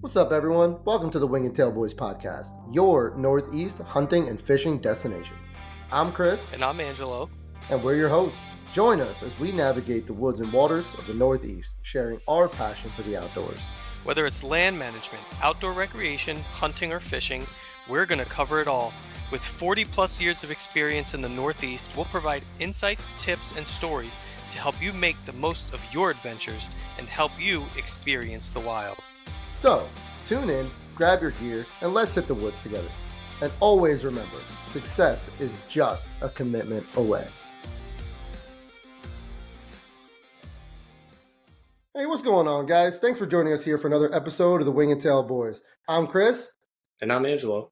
What's up, everyone? Welcome to the Wing and Tail Boys podcast, your Northeast hunting and fishing destination. I'm Chris. And I'm Angelo. And we're your hosts. Join us as we navigate the woods and waters of the Northeast, sharing our passion for the outdoors. Whether it's land management, outdoor recreation, hunting, or fishing, we're going to cover it all. With 40 plus years of experience in the Northeast, we'll provide insights, tips, and stories to help you make the most of your adventures and help you experience the wild. So, tune in, grab your gear, and let's hit the woods together. And always remember, success is just a commitment away. Hey, what's going on, guys? Thanks for joining us here for another episode of the Wing and Tail Boys. I'm Chris. And I'm Angelo.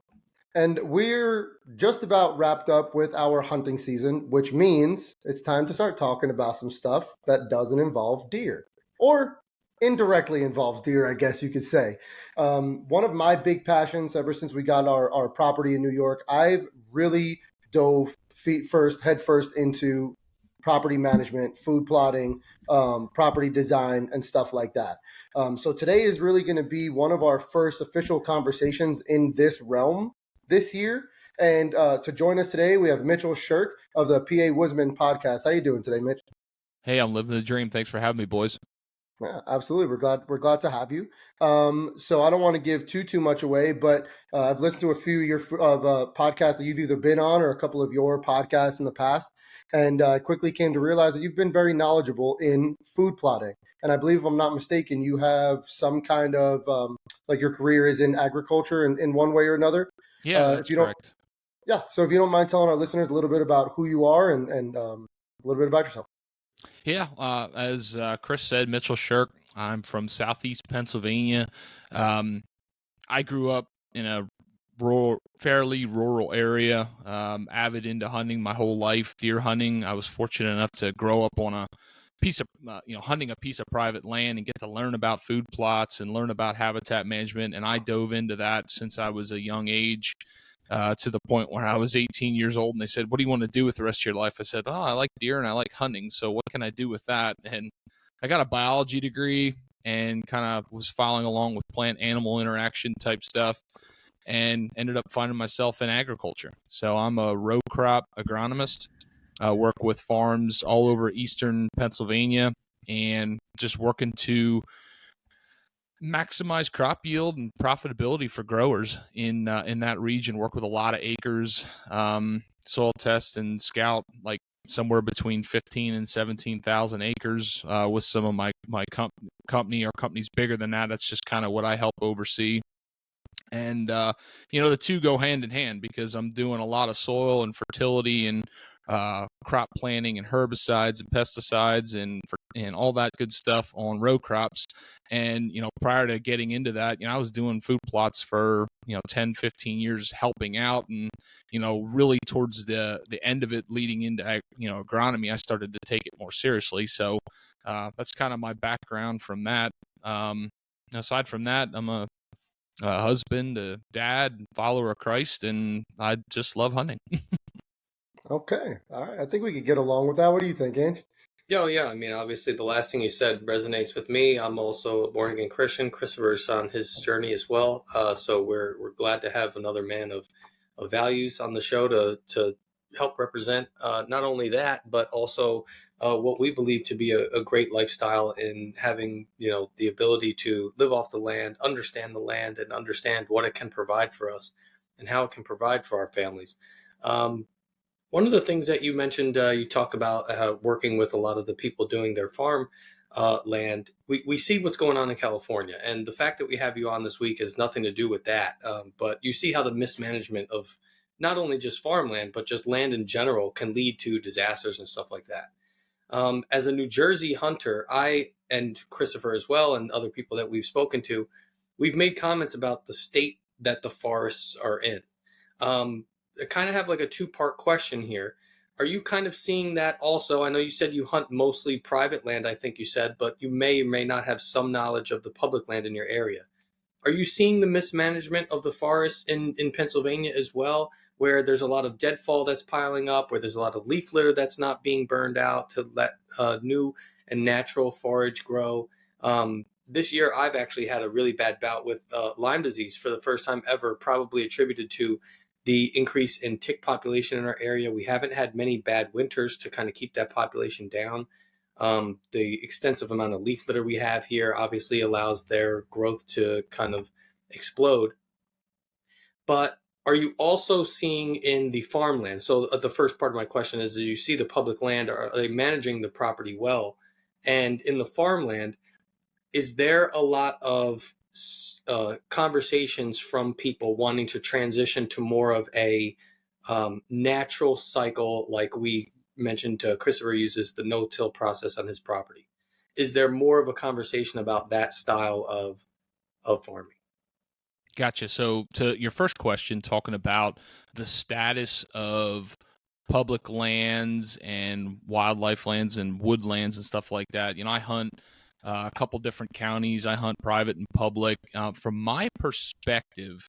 And we're just about wrapped up with our hunting season, which means it's time to start talking about some stuff that doesn't involve deer. Or indirectly involves deer, I guess you could say. One of my big passions ever since we got our property in New York, I've really dove head first into property management, food plotting, property design, and stuff like that. So today is really going to be one of our first official conversations in this realm this year. And to join us today, we have Mitchell Shirk of the PA Woodsman podcast. How you doing today, Mitch? Hey, I'm living the dream. Thanks for having me, boys. Yeah, absolutely. We're glad to have you. So I don't want to give too much away, but I've listened to a few of your podcasts that you've either been on or a couple of your podcasts in the past, and I quickly came to realize that you've been very knowledgeable in food plotting. And I believe, if I'm not mistaken, you have some kind of like your career is in agriculture in one way or another. Yeah, that's correct. Yeah. So if you don't mind telling our listeners a little bit about who you are and a little bit about yourself. Yeah, as Chris said, Mitchell Shirk. I'm from Southeast Pennsylvania. I grew up in a fairly rural area, avid into hunting my whole life, deer hunting. I was fortunate enough to grow up on a piece of, hunting a piece of private land and get to learn about food plots and learn about habitat management. And I dove into that since I was a young age. To the point where I was 18 years old, and they said, "What do you want to do with the rest of your life?" I said, "Oh, I like deer and I like hunting. So what can I do with that?" And I got a biology degree and kind of was following along with plant-animal interaction type stuff, and ended up finding myself in agriculture. So I'm a row crop agronomist. I work with farms all over eastern Pennsylvania, and just working to maximize crop yield and profitability for growers in that region. Work with a lot of acres, soil test and scout like somewhere between 15 and 17,000 acres with some of my company or companies bigger than that. That's just kind of what I help oversee. And the two go hand in hand because I'm doing a lot of soil and fertility and crop planting and herbicides and pesticides and all that good stuff on row crops. And, prior to getting into that, I was doing food plots for, 10, 15 years helping out. And, really towards the end of it leading into, agronomy, I started to take it more seriously. So that's kind of my background from that. Aside from that, I'm a husband, a dad, follower of Christ, and I just love hunting. Okay. All right. I think we could get along with that. What do you think, Ange? Yeah, I mean, obviously the last thing you said resonates with me. I'm also a born again Christian. Christopher's on his journey as well. So we're glad to have another man of values on the show to help represent not only that, but also what we believe to be a great lifestyle in having, the ability to live off the land, understand the land, and understand what it can provide for us and how it can provide for our families. One of the things that you mentioned, you talk about working with a lot of the people doing their farm land. We see what's going on in California, and the fact that we have you on this week has nothing to do with that. But you see how the mismanagement of not only just farmland, but just land in general can lead to disasters and stuff like that. As a New Jersey hunter, I and Christopher as well, and other people that we've spoken to, we've made comments about the state that the forests are in. I kind of have like a two-part question here. Are you kind of seeing that also? I know you said you hunt mostly private land, I think you said, but you may or may not have some knowledge of the public land in your area. Are you seeing the mismanagement of the forests in Pennsylvania as well, where there's a lot of deadfall that's piling up, where there's a lot of leaf litter that's not being burned out to let new and natural forage grow? this year I've actually had a really bad bout with Lyme disease for the first time ever, probably attributed to the increase in tick population in our area. We haven't had many bad winters to kind of keep that population down. The extensive amount of leaf litter we have here obviously allows their growth to kind of explode. But are you also seeing in the farmland? So the first part of my question is, do you see the public land? Are they managing the property well? And in the farmland, is there a lot of conversations from people wanting to transition to more of a natural cycle, like we mentioned, Christopher uses the no-till process on his property? Is there more of a conversation about that style of farming? Gotcha. So to your first question, talking about the status of public lands and wildlife lands and woodlands and stuff like that. I hunt a couple different counties. I hunt private and public. From my perspective,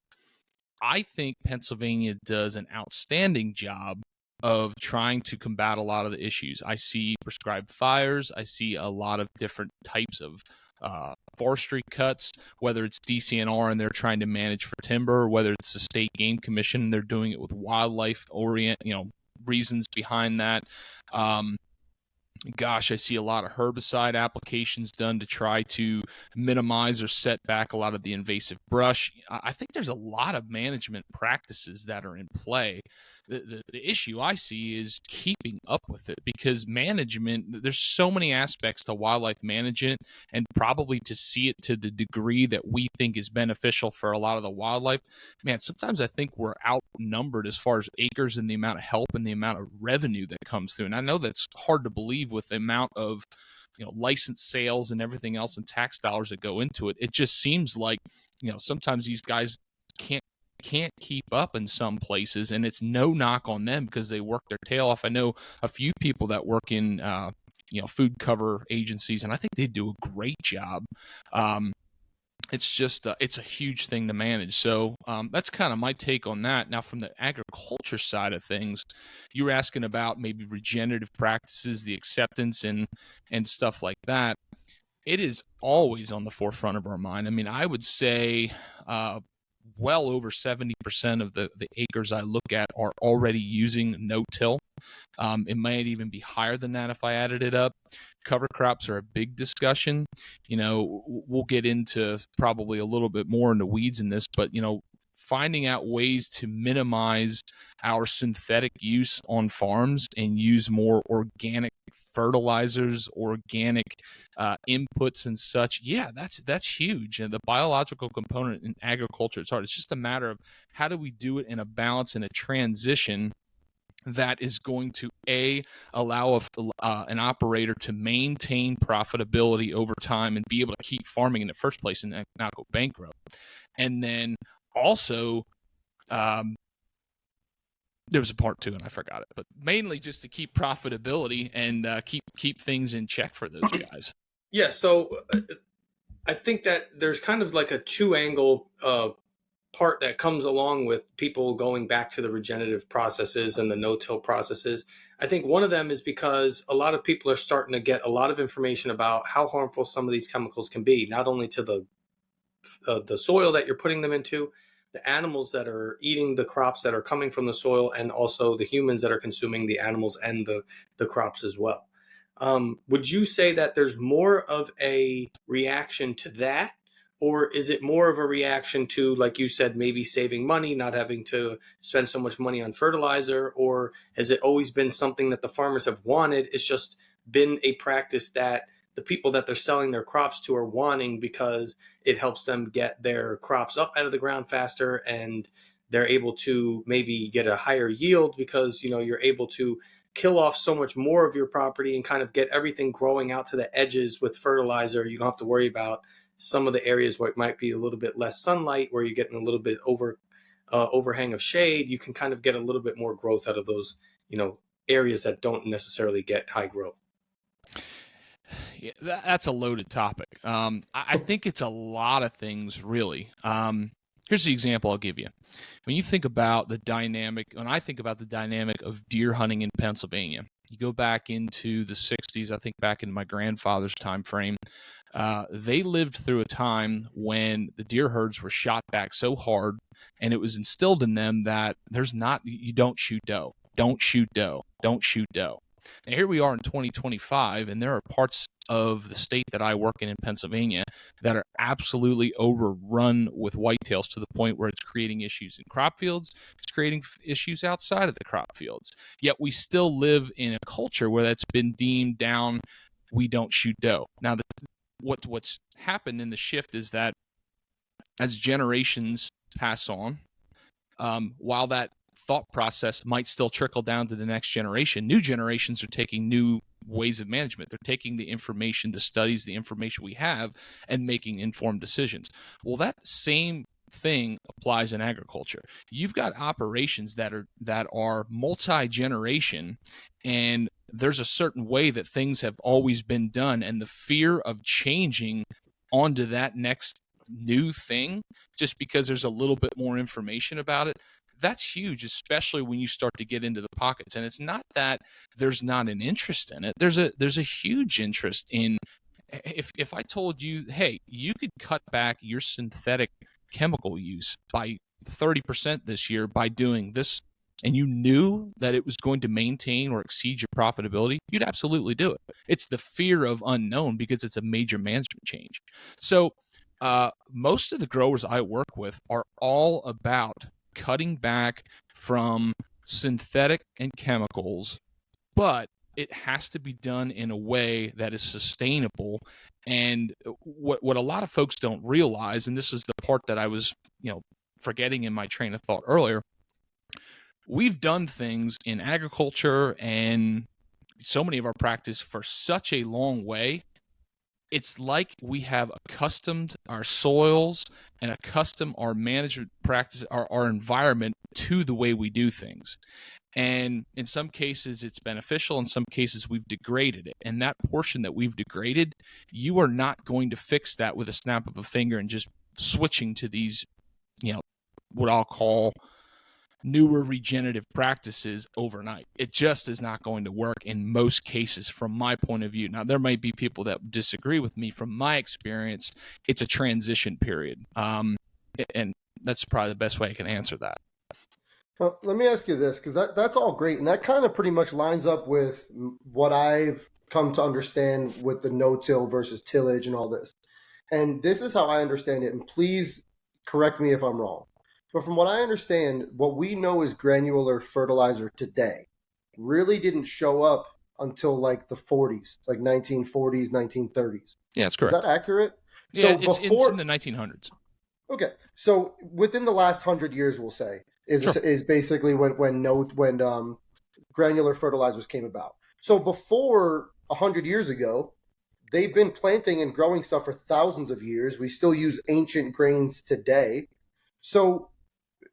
I think Pennsylvania does an outstanding job of trying to combat a lot of the issues. I see prescribed fires. I see a lot of different types of forestry cuts, whether it's DCNR and they're trying to manage for timber, whether it's the state game commission and they're doing it with wildlife reasons behind that. I see a lot of herbicide applications done to try to minimize or set back a lot of the invasive brush. I think there's a lot of management practices that are in play. The issue I see is keeping up with it, because management, there's so many aspects to wildlife management, and probably to see it to the degree that we think is beneficial for a lot of the wildlife. Man, sometimes I think we're outnumbered as far as acres and the amount of help and the amount of revenue that comes through. And I know that's hard to believe with the amount of license sales and everything else and tax dollars that go into it. It just seems like sometimes these guys can't keep up in some places, and it's no knock on them because they work their tail off. I know a few people that work in food cover agencies, and I think they do a great job. It's just it's a huge thing to manage. So that's kind of my take on that. Now, from the agriculture side of things, you were asking about maybe regenerative practices, the acceptance and stuff like that. It is always on the forefront of our mind. I mean, I would say well over 70% of the acres I look at are already using no-till. It might even be higher than that if I added it up. Cover crops are a big discussion. We'll get into probably a little bit more in the weeds in this, but finding out ways to minimize our synthetic use on farms and use more organic fertilizers, organic inputs and such. Yeah, that's huge. And the biological component in agriculture, it's hard. It's just a matter of how do we do it in a balance and a transition that is going to allow an operator to maintain profitability over time and be able to keep farming in the first place and not go bankrupt. And then also, there was a part two and I forgot it, but mainly just to keep profitability and keep things in check for those guys. Yeah, so I think that there's kind of like a two-angle part that comes along with people going back to the regenerative processes and the no-till processes. I think one of them is because a lot of people are starting to get a lot of information about how harmful some of these chemicals can be, not only to the soil that you're putting them into, the animals that are eating the crops that are coming from the soil, and also the humans that are consuming the animals and the crops as well. Would you say that there's more of a reaction to that? Or is it more of a reaction to, like you said, maybe saving money, not having to spend so much money on fertilizer? Or has it always been something that the farmers have wanted? It's just been a practice that the people that they're selling their crops to are wanting because it helps them get their crops up out of the ground faster, and they're able to maybe get a higher yield because, you're able to kill off so much more of your property and kind of get everything growing out to the edges with fertilizer. You don't have to worry about some of the areas where it might be a little bit less sunlight, where you're getting a little bit overhang of shade. You can kind of get a little bit more growth out of those, areas that don't necessarily get high growth. Yeah, that's a loaded topic. I think it's a lot of things, really. Here's the example I'll give you. When you think about when I think about the dynamic of deer hunting in Pennsylvania, you go back into the 60s, I think back in my grandfather's time frame, They lived through a time when the deer herds were shot back so hard, and it was instilled in them that you don't shoot doe, don't shoot doe, don't shoot doe. Now here we are in 2025, and there are parts of the state that I work in Pennsylvania that are absolutely overrun with whitetails to the point where it's creating issues in crop fields, it's creating issues outside of the crop fields. Yet we still live in a culture where that's been deemed down, we don't shoot doe. Now, what's happened in the shift is that as generations pass on, while that thought process might still trickle down to the next generation, new generations are taking new ways of management. They're taking the information, the studies, the information we have, and making informed decisions. Well, that same thing applies in agriculture. You've got operations that are multi-generation, and there's a certain way that things have always been done, and the fear of changing onto that next new thing just because there's a little bit more information about it, that's huge, especially when you start to get into the pockets. And it's not that there's not an interest in it. There's a huge interest in, if I told you, hey, you could cut back your synthetic chemical use by 30% this year by doing this, and you knew that it was going to maintain or exceed your profitability, you'd absolutely do it. It's the fear of unknown because it's a major management change. So most of the growers I work with are all about cutting back from synthetic and chemicals, but it has to be done in a way that is sustainable. And what a lot of folks don't realize, and this is the part that I was, forgetting in my train of thought earlier, we've done things in agriculture and so many of our practice for such a long way. It's like we have accustomed our soils and accustomed our management practice, our environment to the way we do things. And in some cases, it's beneficial. In some cases, we've degraded it. And that portion that we've degraded, you are not going to fix that with a snap of a finger and just switching to these, what I'll call newer regenerative practices overnight. It just is not going to work in most cases from my point of view. Now, there might be people that disagree with me. From my experience, it's a transition period. And that's probably the best way I can answer that. Well, let me ask you this, because that's all great. And that kind of pretty much lines up with what I've come to understand with the no-till versus tillage and all this. And this is how I understand it. And please correct me if I'm wrong. But from what I understand, what we know as granular fertilizer today really didn't show up until like the 40s, like 1940s, 1930s. Yeah, that's correct. Is that accurate? Yeah, it's in the 1900s. Okay, so within the last 100 years, we'll say, is basically when granular fertilizers came about. So before 100 years ago, they've been planting and growing stuff for thousands of years. We still use ancient grains today. So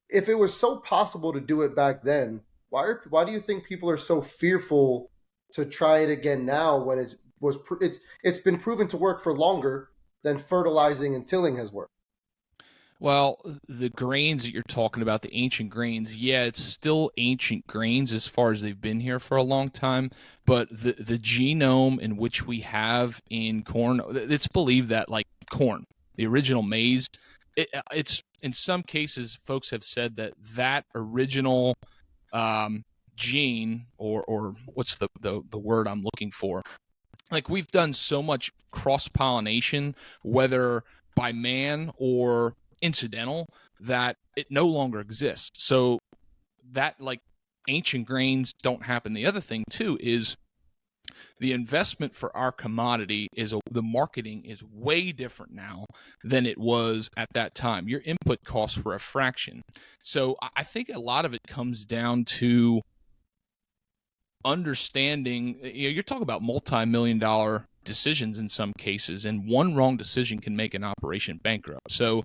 if it was so possible to do it back then, why do you think people are so fearful to try it again now when it's been proven to work for longer than fertilizing and tilling has worked? Well, the grains that you're talking about, the ancient grains, yeah, it's still ancient grains as far as they've been here for a long time. But the genome in which we have in corn, it's believed that like corn, the original maize, it's in some cases, folks have said that original gene, or what's the word I'm looking for? Like, we've done so much cross-pollination, whether by man or incidental, that it no longer exists. So that, like, ancient grains don't happen. The other thing too is the investment for our commodity the marketing is way different now than it was at that time. Your input costs were a fraction. So I think a lot of it comes down to understanding, you're talking about multi-million-dollar decisions in some cases, and one wrong decision can make an operation bankrupt. So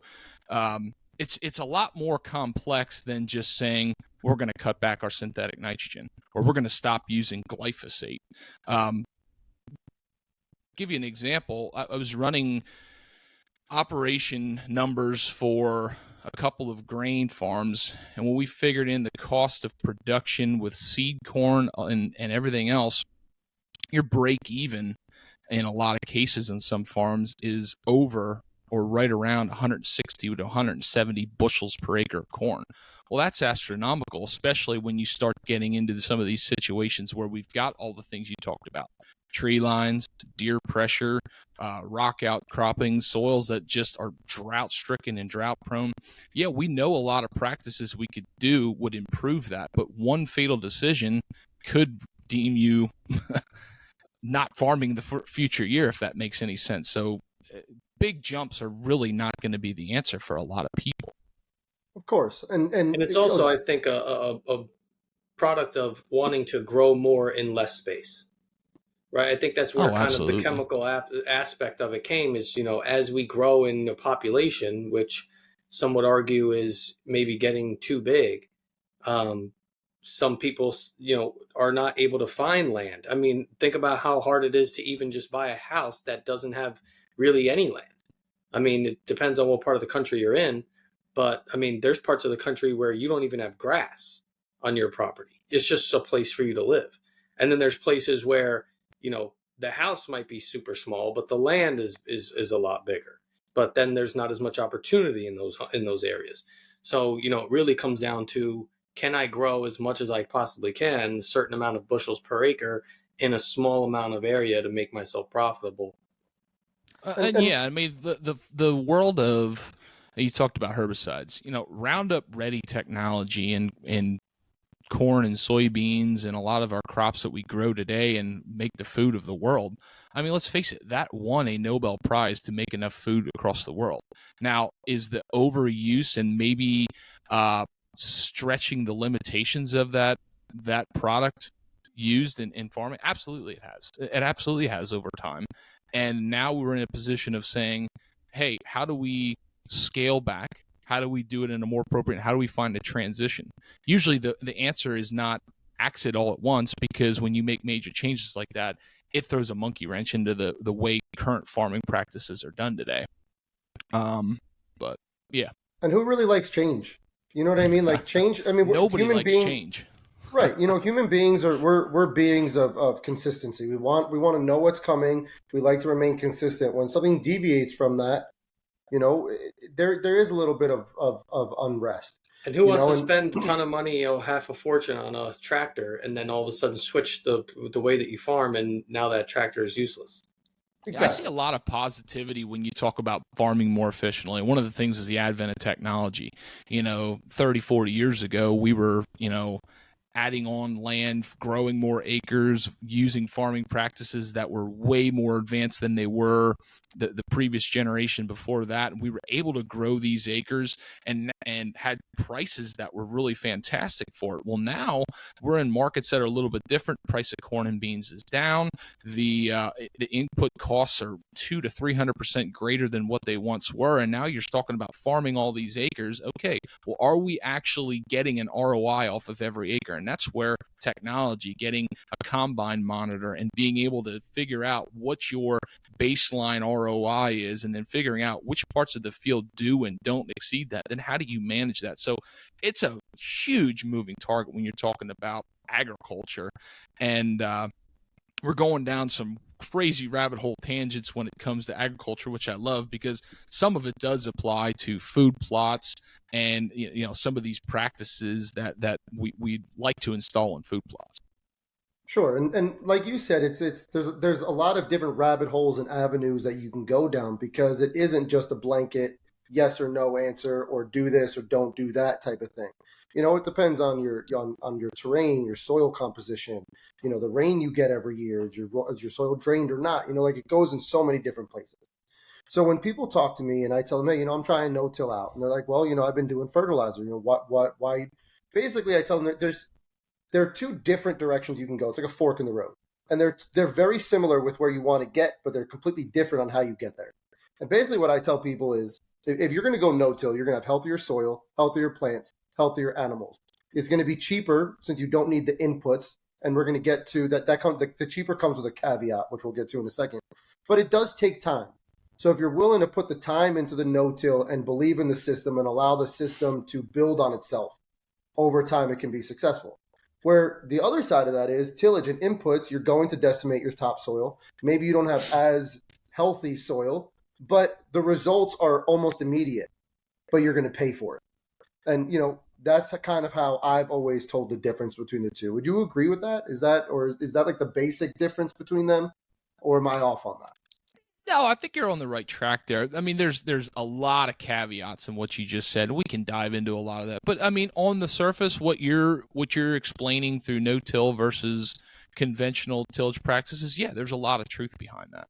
it's a lot more complex than just saying we're going to cut back our synthetic nitrogen or we're going to stop using glyphosate. Give you an example. I was running operation numbers for a couple of grain farms, and when we figured in the cost of production with seed corn and everything else, your break even in a lot of cases in some farms is over or right around 160 to 170 bushels per acre of corn. Well, that's astronomical, especially when you start getting into some of these situations where we've got all the things you talked about: tree lines, deer pressure, rock outcropping, soils that just are drought stricken and drought prone. Yeah, we know a lot of practices we could do would improve that, but one fatal decision could deem you not farming the future year, if that makes any sense. So big jumps are really not going to be the answer for a lot of people. Of course. And it's also, I think, a product of wanting to grow more in less space. Right. I think that's where kind of the chemical aspect of it came is, as we grow in the population, which some would argue is maybe getting too big, some people, are not able to find land. I mean, think about how hard it is to even just buy a house that doesn't have really any land. I mean, it depends on what part of the country you're in. But I mean, there's parts of the country where you don't even have grass on your property. It's just a place for you to live. And then there's places where, the house might be super small, but the land is a lot bigger. But then there's not as much opportunity in those areas. So, it really comes down to, can I grow as much as I possibly can, a certain amount of bushels per acre in a small amount of area to make myself profitable? Yeah, I mean, the world of, you talked about herbicides, Roundup Ready technology in corn and soybeans and a lot of our crops that we grow today and make the food of the world. I mean, let's face it, that won a Nobel Prize to make enough food across the world. Now, is the overuse and maybe stretching the limitations of that product used in farming? Absolutely it has. It absolutely has over time. And now we're in a position of saying, hey, how do we scale back? How do we do it in a more appropriate? How do we find a transition? Usually the answer is not axe it all at once, because when you make major changes like that, it throws a monkey wrench into the way current farming practices are done today. But yeah. And who really likes change? You know what I mean? Like change. I mean, nobody likes change. Right. Human beings we're beings of consistency. We want to know what's coming. We like to remain consistent. When something deviates from that, there is a little bit of unrest. And who wants to spend a ton of money, half a fortune on a tractor, and then all of a sudden switch the way that you farm, and now that tractor is useless? Exactly. I see a lot of positivity when you talk about farming more efficiently. One of the things is the advent of technology. 30, 40 years ago, we were, adding on land, growing more acres, using farming practices that were way more advanced than they were the previous generation before that. And we were able to grow these acres and had prices that were really fantastic for it. Well, now we're in markets that are a little bit different. The price of corn and beans is down. The input costs are 200 to 300% greater than what they once were. And now you're talking about farming all these acres. Okay, well, are we actually getting an ROI off of every acre? And that's where technology, getting a combine monitor and being able to figure out what your baseline ROI is, and then figuring out which parts of the field do and don't exceed that, then how do you manage that? So it's a huge moving target when you're talking about agriculture. And we're going down some crazy rabbit hole tangents when it comes to agriculture, which I love, because some of it does apply to food plots and some of these practices that we like to install in food plots. Sure, and like you said, there's a lot of different rabbit holes and avenues that you can go down, because it isn't just a blanket yes or no answer, or do this or don't do that type of thing. It depends on your terrain, your soil composition, the rain you get every year. Is your soil drained or not? It goes in so many different places. So when people talk to me and I tell them, hey, I'm trying no-till out, and they're like, well, I've been doing fertilizer. Why? Basically, I tell them that there are two different directions you can go. It's like a fork in the road, and they're very similar with where you want to get, but they're completely different on how you get there. And basically, what I tell people is, if you're going to go no-till, you're going to have healthier soil, healthier plants, healthier animals. It's going to be cheaper since you don't need the inputs, and we're going to get to that. The cheaper comes with a caveat, which we'll get to in a second. But it does take time. So if you're willing to put the time into the no-till and believe in the system and allow the system to build on itself, over time it can be successful. Where the other side of that is tillage and inputs, you're going to decimate your topsoil. Maybe you don't have as healthy soil, but the results are almost immediate, but you're going to pay for it. And, that's kind of how I've always told the difference between the two. Would you agree with that? Is that like the basic difference between them, or am I off on that? No, I think you're on the right track there. I mean, there's a lot of caveats in what you just said. We can dive into a lot of that. But I mean, on the surface, what you're explaining through no-till versus conventional tillage practices, yeah, there's a lot of truth behind that.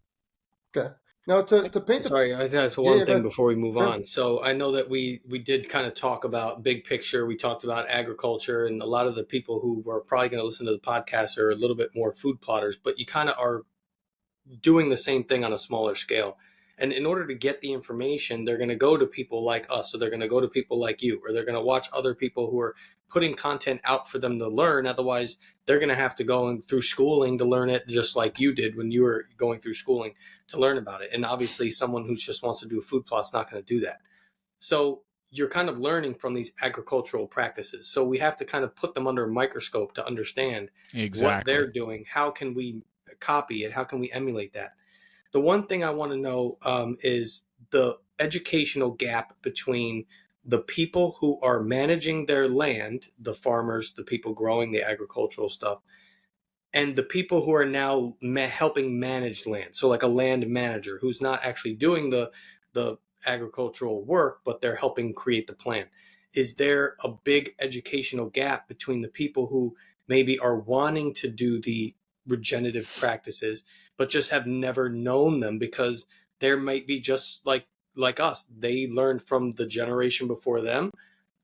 Okay. Now to paint the Sorry, I have one thing ahead. before we move Sure. on. So I know that we did kind of talk about big picture. We talked about agriculture, and a lot of the people who are probably going to listen to the podcast are a little bit more food plotters, but you kind of are doing the same thing on a smaller scale. And in order to get the information, they're going to go to people like us, or they're going to go to people like you, or they're going to watch other people who are putting content out for them to learn. Otherwise, they're going to have to go through schooling to learn it, just like you did when you were going through schooling to learn about it. And obviously, someone who just wants to do a food plot is not going to do that. So you're kind of learning from these agricultural practices. So we have to kind of put them under a microscope to understand what they're doing. How can we copy it? How can we emulate that? The one thing I want to know is the educational gap between the people who are managing their land, the farmers, the people growing the agricultural stuff, and the people who are now helping manage land. So like a land manager who's not actually doing the agricultural work, but they're helping create the plan. Is there a big educational gap between the people who maybe are wanting to do the regenerative practices, but just have never known them because there might be just like us, they learned from the generation before them,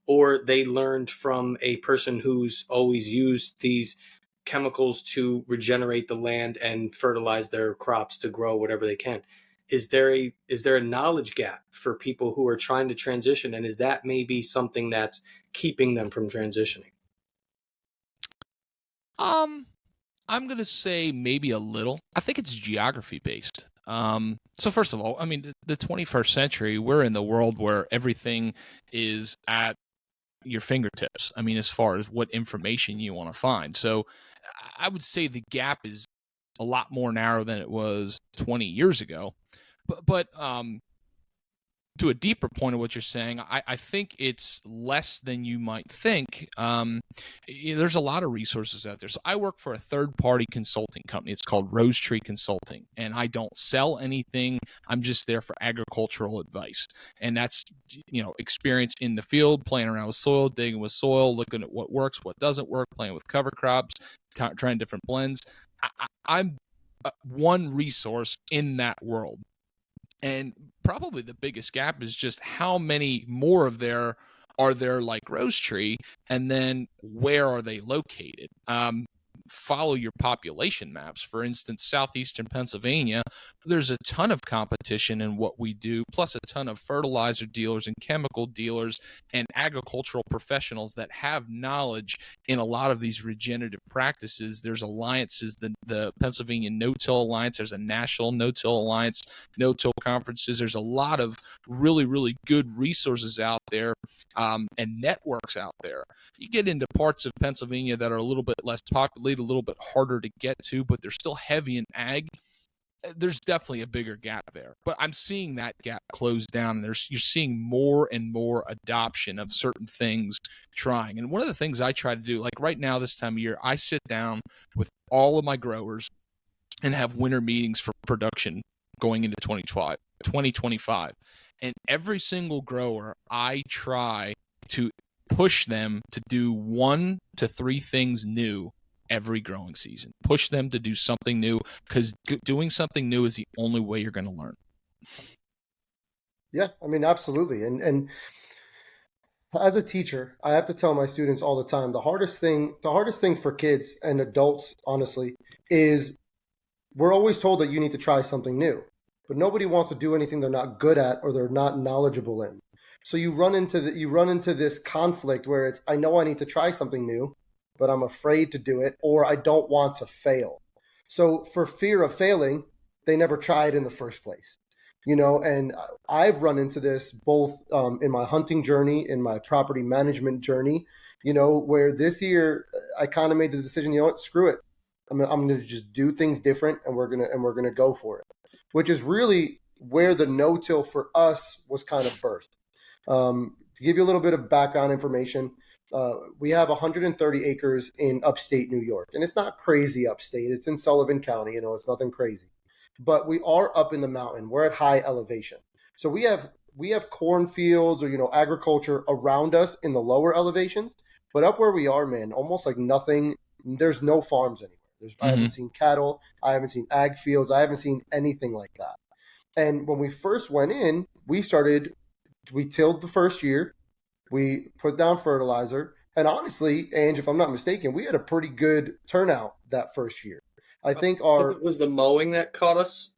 or they learned from a person who's always used these chemicals to regenerate the land and fertilize their crops to grow whatever they can. Is there a knowledge gap for people who are trying to transition, and is that maybe something that's keeping them from transitioning? I'm going to say maybe a little. I think it's geography based. So first of all, I mean, the 21st century, we're in the world where everything is at your fingertips. I mean, as far as what information you want to find. So I would say the gap is a lot more narrow than it was 20 years ago. But to a deeper point of what you're saying, I think it's less than you might think. There's a lot of resources out there. So I work for a third-party consulting company. It's called Rose Tree Consulting, and I don't sell anything. I'm just there for agricultural advice, and that's experience in the field, playing around with soil, digging with soil, looking at what works, what doesn't work, playing with cover crops, trying different blends. I'm one resource in that world. And probably the biggest gap is just how many more of there are there like Rose Tree, and then where are they located? Follow your population maps. For instance, southeastern Pennsylvania, there's a ton of competition in what we do, plus a ton of fertilizer dealers and chemical dealers and agricultural professionals that have knowledge in a lot of these regenerative practices. There's alliances, the Pennsylvania No-Till Alliance, there's a National No-Till Alliance, no-till conferences. There's a lot of really, really good resources out there and networks out there. You get into parts of Pennsylvania that are a little bit less populated, a little bit harder to get to, but they're still heavy in ag. There's definitely a bigger gap there, but I'm seeing that gap close down. You're seeing more and more adoption of certain things trying. And one of the things I try to do, like right now, this time of year, I sit down with all of my growers and have winter meetings for production going into 2025. And every single grower, I try to push them to do 1 to 3 things new every growing season. Push them to do something new, because doing something new is the only way you're going to learn. Yeah, I mean, absolutely. And as a teacher, I have to tell my students all the time, the hardest thing for kids and adults, honestly, is we're always told that you need to try something new, but nobody wants to do anything they're not good at or they're not knowledgeable in. So you run into this conflict where it's, I know I need to try something new, but I'm afraid to do it, or I don't want to fail. So for fear of failing, they never tried in the first place. And I've run into this both in my hunting journey, in my property management journey, where this year I kind of made the decision, you know what, screw it. I'm gonna just do things different, and we're gonna go for it, which is really where the no-till for us was kind of birthed. To give you a little bit of background information, we have 130 acres in upstate New York, and it's not crazy upstate. It's in Sullivan County, you know, it's nothing crazy, but we are up in the mountain. We're at high elevation, so we have cornfields or, you know, agriculture around us in the lower elevations, but up where we are, man, almost like nothing. There's no farms anywhere. I haven't seen cattle. I haven't seen ag fields. I haven't seen anything like that. And when we first went in, we tilled the first year, we put down fertilizer, and honestly, Ange, if I'm not mistaken, we had a pretty good turnout that first year. I think It was the mowing that caught us.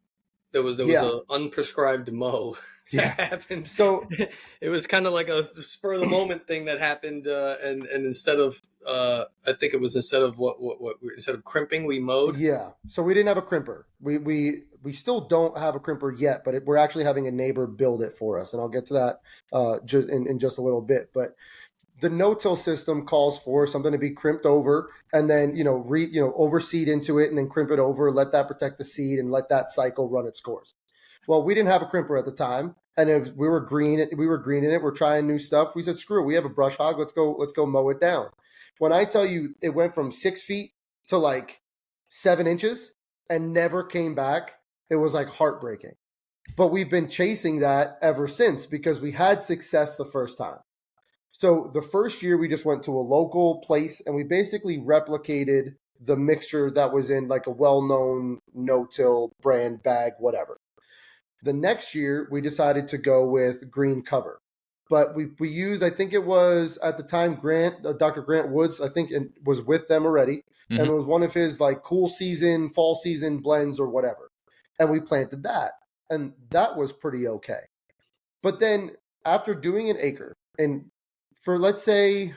There was Yeah. a unprescribed mow Yeah. that happened. So it was kind of like a spur of the moment thing that happened, and instead of I think it was instead of instead of crimping, we mowed. Yeah. So we didn't have a crimper. We still don't have a crimper yet, but we're actually having a neighbor build it for us, and I'll get to that just in just a little bit. But the no-till system calls for something to be crimped over, and then overseed into it, and then crimp it over, let that protect the seed, and let that cycle run its course. Well, we didn't have a crimper at the time, and if we were greening it. We're trying new stuff. We said, screw it. We have a brush hog. Let's go mow it down. When I tell you it went from 6 feet to like 7 inches and never came back, it was like heartbreaking. But we've been chasing that ever since because we had success the first time. So the first year we just went to a local place and we basically replicated the mixture that was in like a well-known no-till brand bag, whatever. The next year we decided to go with green cover. But we used, I think it was at the time, Dr. Grant Woods, I think it was with them already. And it was one of his like cool season, fall season blends or whatever. And we planted that. And that was pretty okay. But then after doing an acre, and for let's say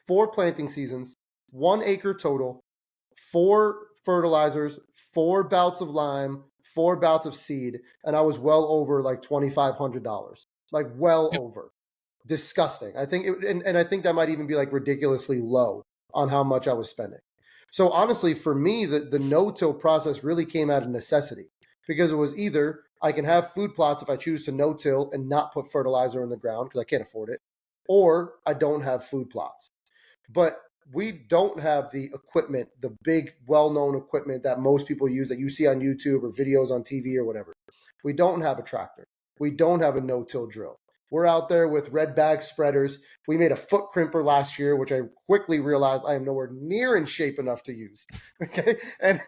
4 planting seasons, 1 acre total, 4 fertilizers, 4 bouts of lime, 4 bouts of seed, and I was well over like $2,500, like well over. Disgusting. I think and I think that might even be like ridiculously low on how much I was spending. So honestly, for me, the no-till process really came out of necessity because it was either I can have food plots if I choose to no-till and not put fertilizer in the ground because I can't afford it, or I don't have food plots. But we don't have the equipment, the big, well-known equipment that most people use that you see on YouTube or videos on TV or whatever. We don't have a tractor. We don't have a no-till drill. We're out there with red bag spreaders. We made a foot crimper last year, which I quickly realized I am nowhere near in shape enough to use. Okay. And,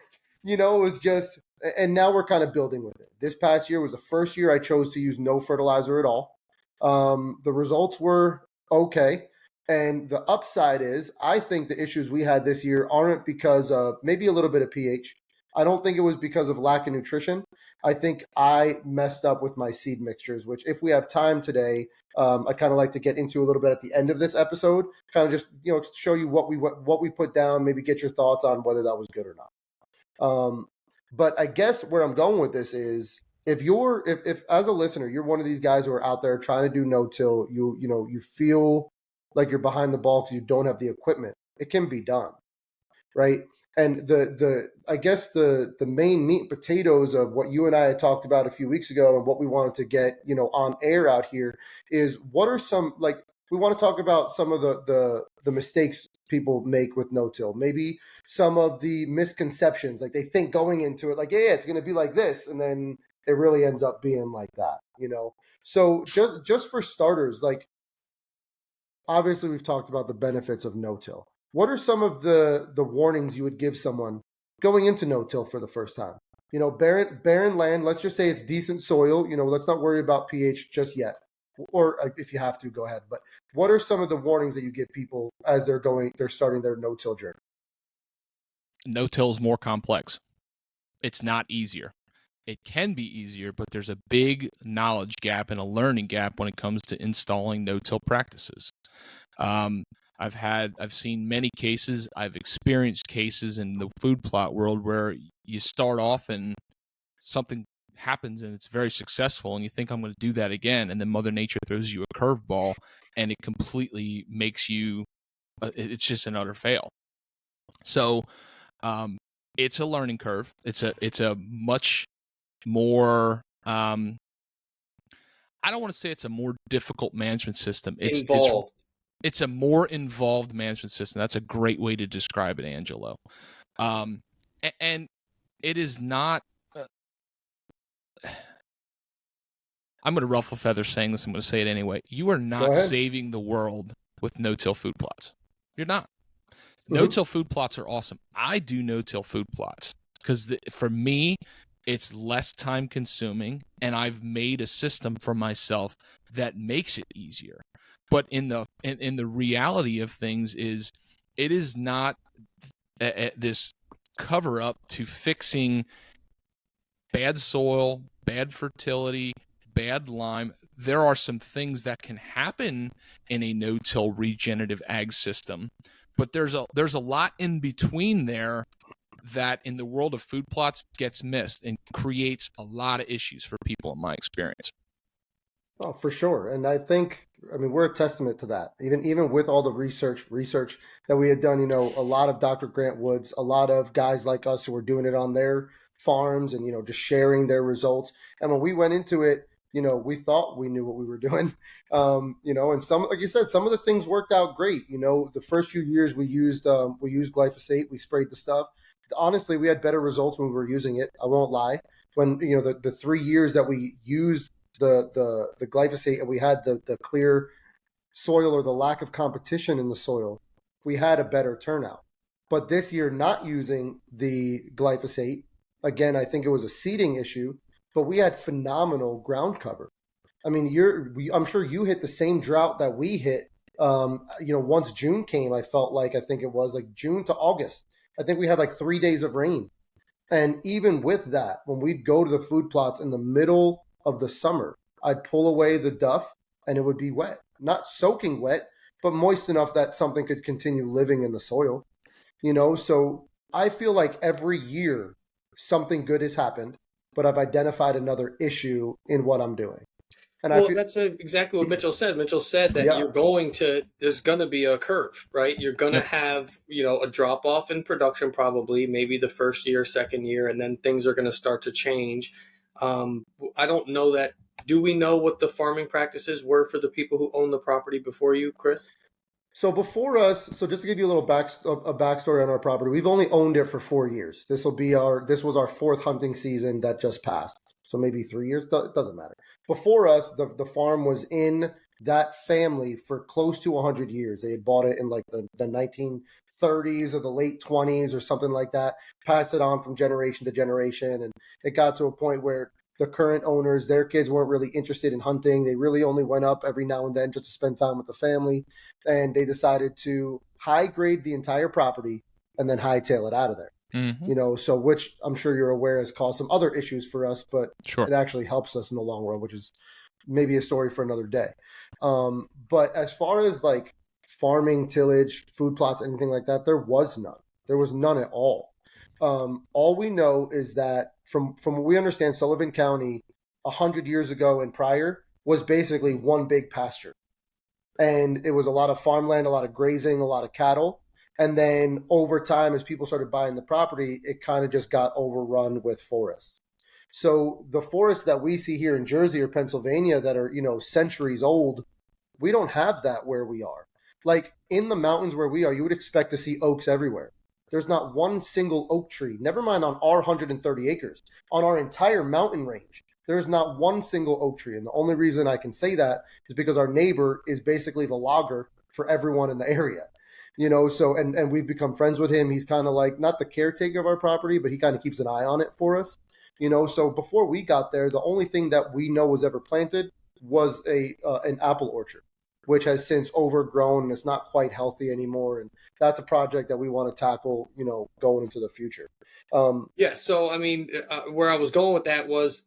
it was just, and now we're kind of building with it. This past year was the first year I chose to use no fertilizer at all. The results were okay. And the upside is I think the issues we had this year aren't because of maybe a little bit of pH. I don't think it was because of lack of nutrition. I think I messed up with my seed mixtures, which if we have time today, I kind of like to get into a little bit at the end of this episode, kind of just, show you what we put down, maybe get your thoughts on whether that was good or not. But I guess where I'm going with this is if as a listener, you're one of these guys who are out there trying to do no-till, you feel like you're behind the ball because you don't have the equipment, it can be done, right? And I guess the main meat and potatoes of what you and I had talked about a few weeks ago and what we wanted to get, on air out here is what are some, like, we want to talk about some of the mistakes people make with no-till, maybe some of the misconceptions, like they think going into it, like, yeah, it's going to be like this. And then it really ends up being like that, So just for starters, like, obviously we've talked about the benefits of no-till. What are some of the warnings you would give someone going into no-till for the first time? Barren land, let's just say it's decent soil, let's not worry about pH just yet. Or if you have to, go ahead. But what are some of the warnings that you give people as they're starting their no-till journey? No-till is more complex. It's not easier. It can be easier, but there's a big knowledge gap and a learning gap when it comes to installing no-till practices. I've seen many cases. I've experienced cases in the food plot world where you start off and something happens and it's very successful and you think I'm going to do that again. And then Mother Nature throws you a curveball and it completely makes you, it's just an utter fail. So it's a learning curve. It's a much more I don't want to say it's a more difficult management system. Involved. It's a more involved management system. That's a great way to describe it, Angelo. And it is not. I'm going to ruffle feathers saying this. I'm going to say it anyway. You are not saving the world with no-till food plots. You're not. No-till food plots are awesome. I do no-till food plots because for me, it's less time consuming, and I've made a system for myself that makes it easier. But in the reality of things is, it is not this cover up to fixing bad soil, bad fertility, bad lime. There are some things that can happen in a no-till regenerative ag system, but there's a lot in between there that in the world of food plots gets missed and creates a lot of issues for people in my experience. Oh, for sure. And I think, we're a testament to that. Even with all the research that we had done, a lot of Dr. Grant Woods, a lot of guys like us who were doing it on their farms and, just sharing their results. And when we went into it, we thought we knew what we were doing, and some, like you said, some of the things worked out great. The first few years we used glyphosate, we sprayed the stuff. Honestly, we had better results when we were using it. I won't lie. When, the 3 years that we used the glyphosate and we had the clear soil or the lack of competition in the soil, we had a better turnout. But this year, not using the glyphosate, again, I think it was a seeding issue, but we had phenomenal ground cover. I'm sure you hit the same drought that we hit. Once June came, I think it was like June to August. I think we had like 3 days of rain. And even with that, when we'd go to the food plots in the middle of the summer, I'd pull away the duff and it would be wet. Not soaking wet, but moist enough that something could continue living in the soil. So I feel like every year something good has happened, but I've identified another issue in what I'm doing. And that's exactly what Mitchell said. Mitchell said that there's going to be a curve, right? You're going to have, a drop off in production, probably maybe the first year, second year, and then things are going to start to change. I don't know that. Do we know what the farming practices were for the people who owned the property before you, Chris? So before us, just to give you a little backstory on our property, we've only owned it for 4 years. This was our 4th hunting season that just passed. So maybe 3 years, it doesn't matter. Before us, the farm was in that family for close to 100 years. They had bought it in like the 1930s or the late 20s or something like that, passed it on from generation to generation. And it got to a point where the current owners, their kids weren't really interested in hunting. They really only went up every now and then just to spend time with the family. And they decided to high grade the entire property and then hightail it out of there. Mm-hmm. So which I'm sure you're aware has caused some other issues for us, but It actually helps us in the long run, which is maybe a story for another day. But as far as like farming, tillage, food plots, anything like that, there was none. There was none at all. All we know is that from what we understand, Sullivan County 100 years ago and prior was basically one big pasture. And it was a lot of farmland, a lot of grazing, a lot of cattle. And then over time, as people started buying the property, it kind of just got overrun with forests. So the forests that we see here in Jersey or Pennsylvania that are, centuries old, we don't have that where we are. Like in the mountains where we are, you would expect to see oaks everywhere. There's not one single oak tree, never mind on our 130 acres. On our entire mountain range, there's not one single oak tree. And the only reason I can say that is because our neighbor is basically the logger for everyone in the area. So, and we've become friends with him. He's kind of like, not the caretaker of our property, but he kind of keeps an eye on it for us. So before we got there, the only thing that we know was ever planted was an apple orchard, which has since overgrown and it's not quite healthy anymore. And that's a project that we want to tackle, going into the future. So, where I was going with that was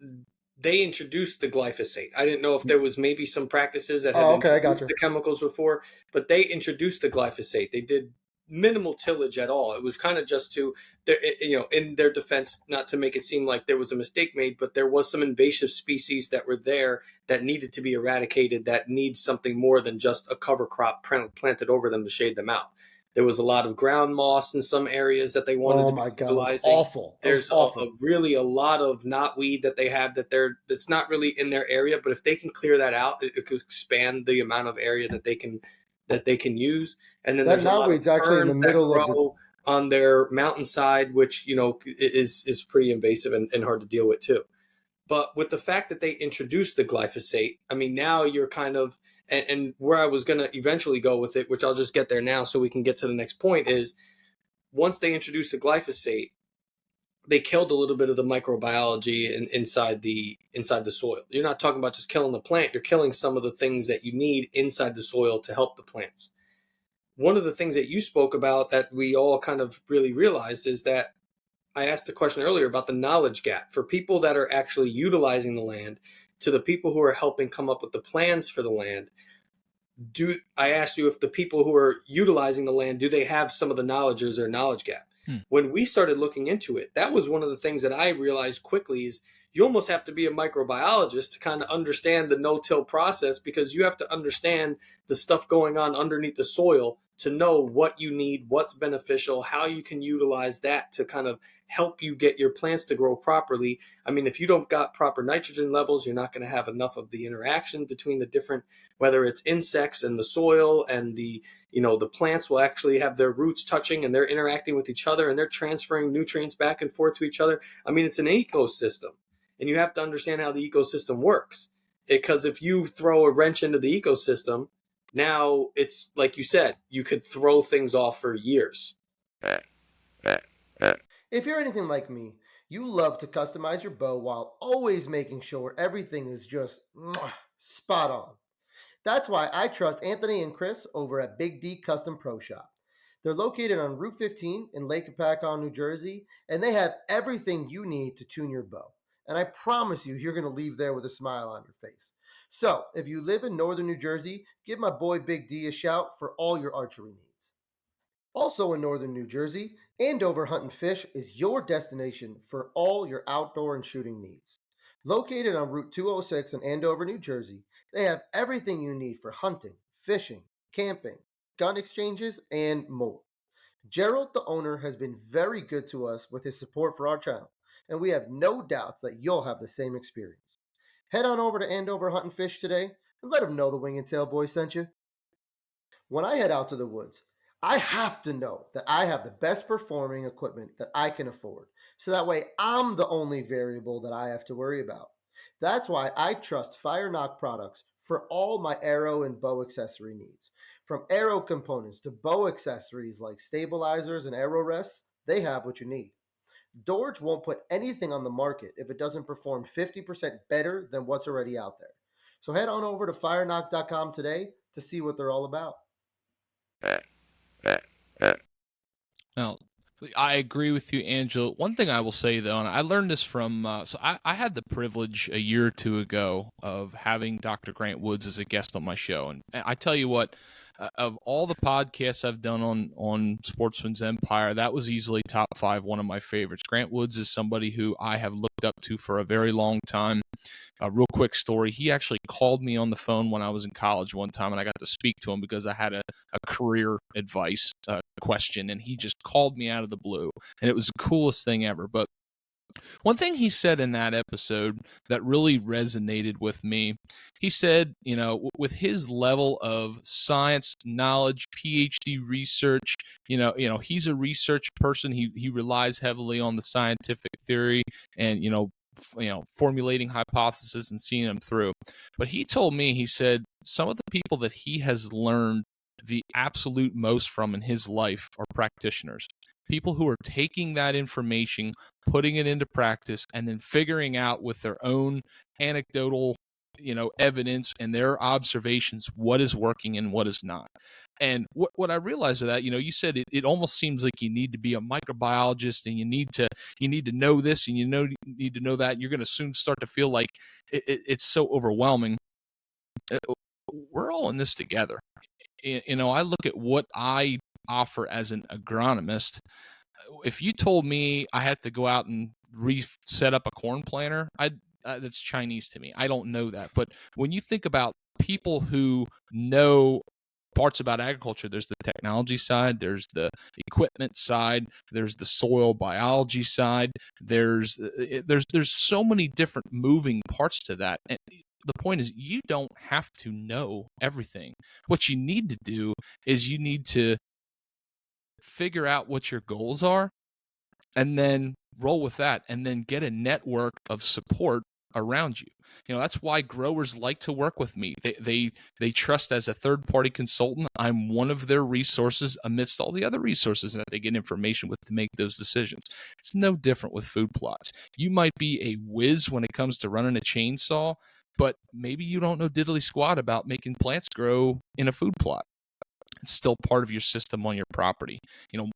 they introduced the glyphosate. I didn't know if there was maybe some practices that had introduced the chemicals before, but they introduced the glyphosate. They did minimal tillage at all. It was kind of just to, in their defense, not to make it seem like there was a mistake made, but there was some invasive species that were there that needed to be eradicated, that needs something more than just a cover crop planted over them to shade them out. There was a lot of ground moss in some areas that they wanted Oh to be my God, it was utilizing. awful. It was There's awful. really a lot of knotweed that they have that's not really in their area, but if they can clear that out, it could expand the amount of area that they can use. And then That there's a lot of knotweed's actually in the ferns that middle of the. grow on their mountainside, which is pretty invasive and hard to deal with too. But with the fact that they introduced the glyphosate, I mean, now you're kind of, and where I was going to eventually go with it, which I'll just get there now so we can get to the next point, is once they introduced the glyphosate, they killed a little bit of the microbiology inside the soil. You're not talking about just killing the plant, you're killing some of the things that you need inside the soil to help the plants. One of the things that you spoke about that we all kind of really realized is that I asked the question earlier about the knowledge gap for people that are actually utilizing the land to the people who are helping come up with the plans for the land. I asked you if the people who are utilizing the land, do they have some of the knowledge, or is there a knowledge gap? When we started looking into it, that was one of the things that I realized quickly is you almost have to be a microbiologist to kind of understand the no-till process, because you have to understand the stuff going on underneath the soil to know what you need, what's beneficial, how you can utilize that to kind of help you get your plants to grow properly. I mean, if you don't got proper nitrogen levels, you're not going to have enough of the interaction between the different, whether it's insects and the soil and the plants will actually have their roots touching and they're interacting with each other and they're transferring nutrients back and forth to each other. I mean, it's an ecosystem and you have to understand how the ecosystem works, because if you throw a wrench into the ecosystem, now it's like you said, you could throw things off for years. If you're anything like me, you love to customize your bow while always making sure everything is just spot on. That's why I trust Anthony and Chris over at Big D Custom Pro Shop. They're located on Route 15 in Lake Hopatcong, New Jersey, and they have everything you need to tune your bow. And I promise you're going to leave there with a smile on your face. So, if you live in northern New Jersey, give my boy Big D a shout for all your archery needs. Also in northern New Jersey, Andover Hunt and Fish is your destination for all your outdoor and shooting needs. Located on Route 206 in Andover, New Jersey, they have everything you need for hunting, fishing, camping, gun exchanges, and more. Gerald, the owner, has been very good to us with his support for our channel, and we have no doubts that you'll have the same experience. Head on over to Andover Hunt and Fish today and let them know the Wing and Tail Boys sent you. When I head out to the woods, I have to know that I have the best performing equipment that I can afford, so that way I'm the only variable that I have to worry about. That's why I trust Fire Knock products for all my arrow and bow accessory needs. From arrow components to bow accessories like stabilizers and arrow rests, they have what you need. Dorge won't put anything on the market if it doesn't perform 50% better than what's already out there. So head on over to fireknock.com today to see what they're all about. Now, I agree with you, Angela. One thing I will say, though, and I learned this from, I had the privilege a year or two ago of having Dr. Grant Woods as a guest on my show. And I tell you what, of all the podcasts I've done on Sportsman's Empire, that was easily top 5, one of my favorites. Grant Woods is somebody who I have looked up to for a very long time. A real quick story. He actually called me on the phone when I was in college one time, and I got to speak to him because I had a career advice question, and he just called me out of the blue, and it was the coolest thing ever. But one thing he said in that episode that really resonated with me, he said, with his level of science, knowledge, PhD research, he's a research person. He relies heavily on the scientific theory and, formulating hypotheses and seeing them through. But he told me, he said, some of the people that he has learned the absolute most from in his life are practitioners. People who are taking that information, putting it into practice, and then figuring out with their own anecdotal, evidence and their observations what is working and what is not. And what I realized of that, you said it almost seems like you need to be a microbiologist and you need to know this and you need to know that. And you're going to soon start to feel like it's so overwhelming. We're all in this together. I look at what I offer as an agronomist. If you told me I had to go out and set up a corn planter, that's Chinese to me. I don't know that. But when you think about people who know parts about agriculture. There's the technology side, there's the equipment side, there's the soil biology side. There's so many different moving parts to that. And the point is, you don't have to know everything. What you need to do is you need to figure out what your goals are and then roll with that, and then get a network of support around you. That's why growers like to work with me. They trust as a third-party consultant. I'm one of their resources amidst all the other resources that they get information with to make those decisions. It's no different with food plots. You might be a whiz when it comes to running a chainsaw, but maybe you don't know diddly squat about making plants grow in a food plot. It's still part of your system on your property.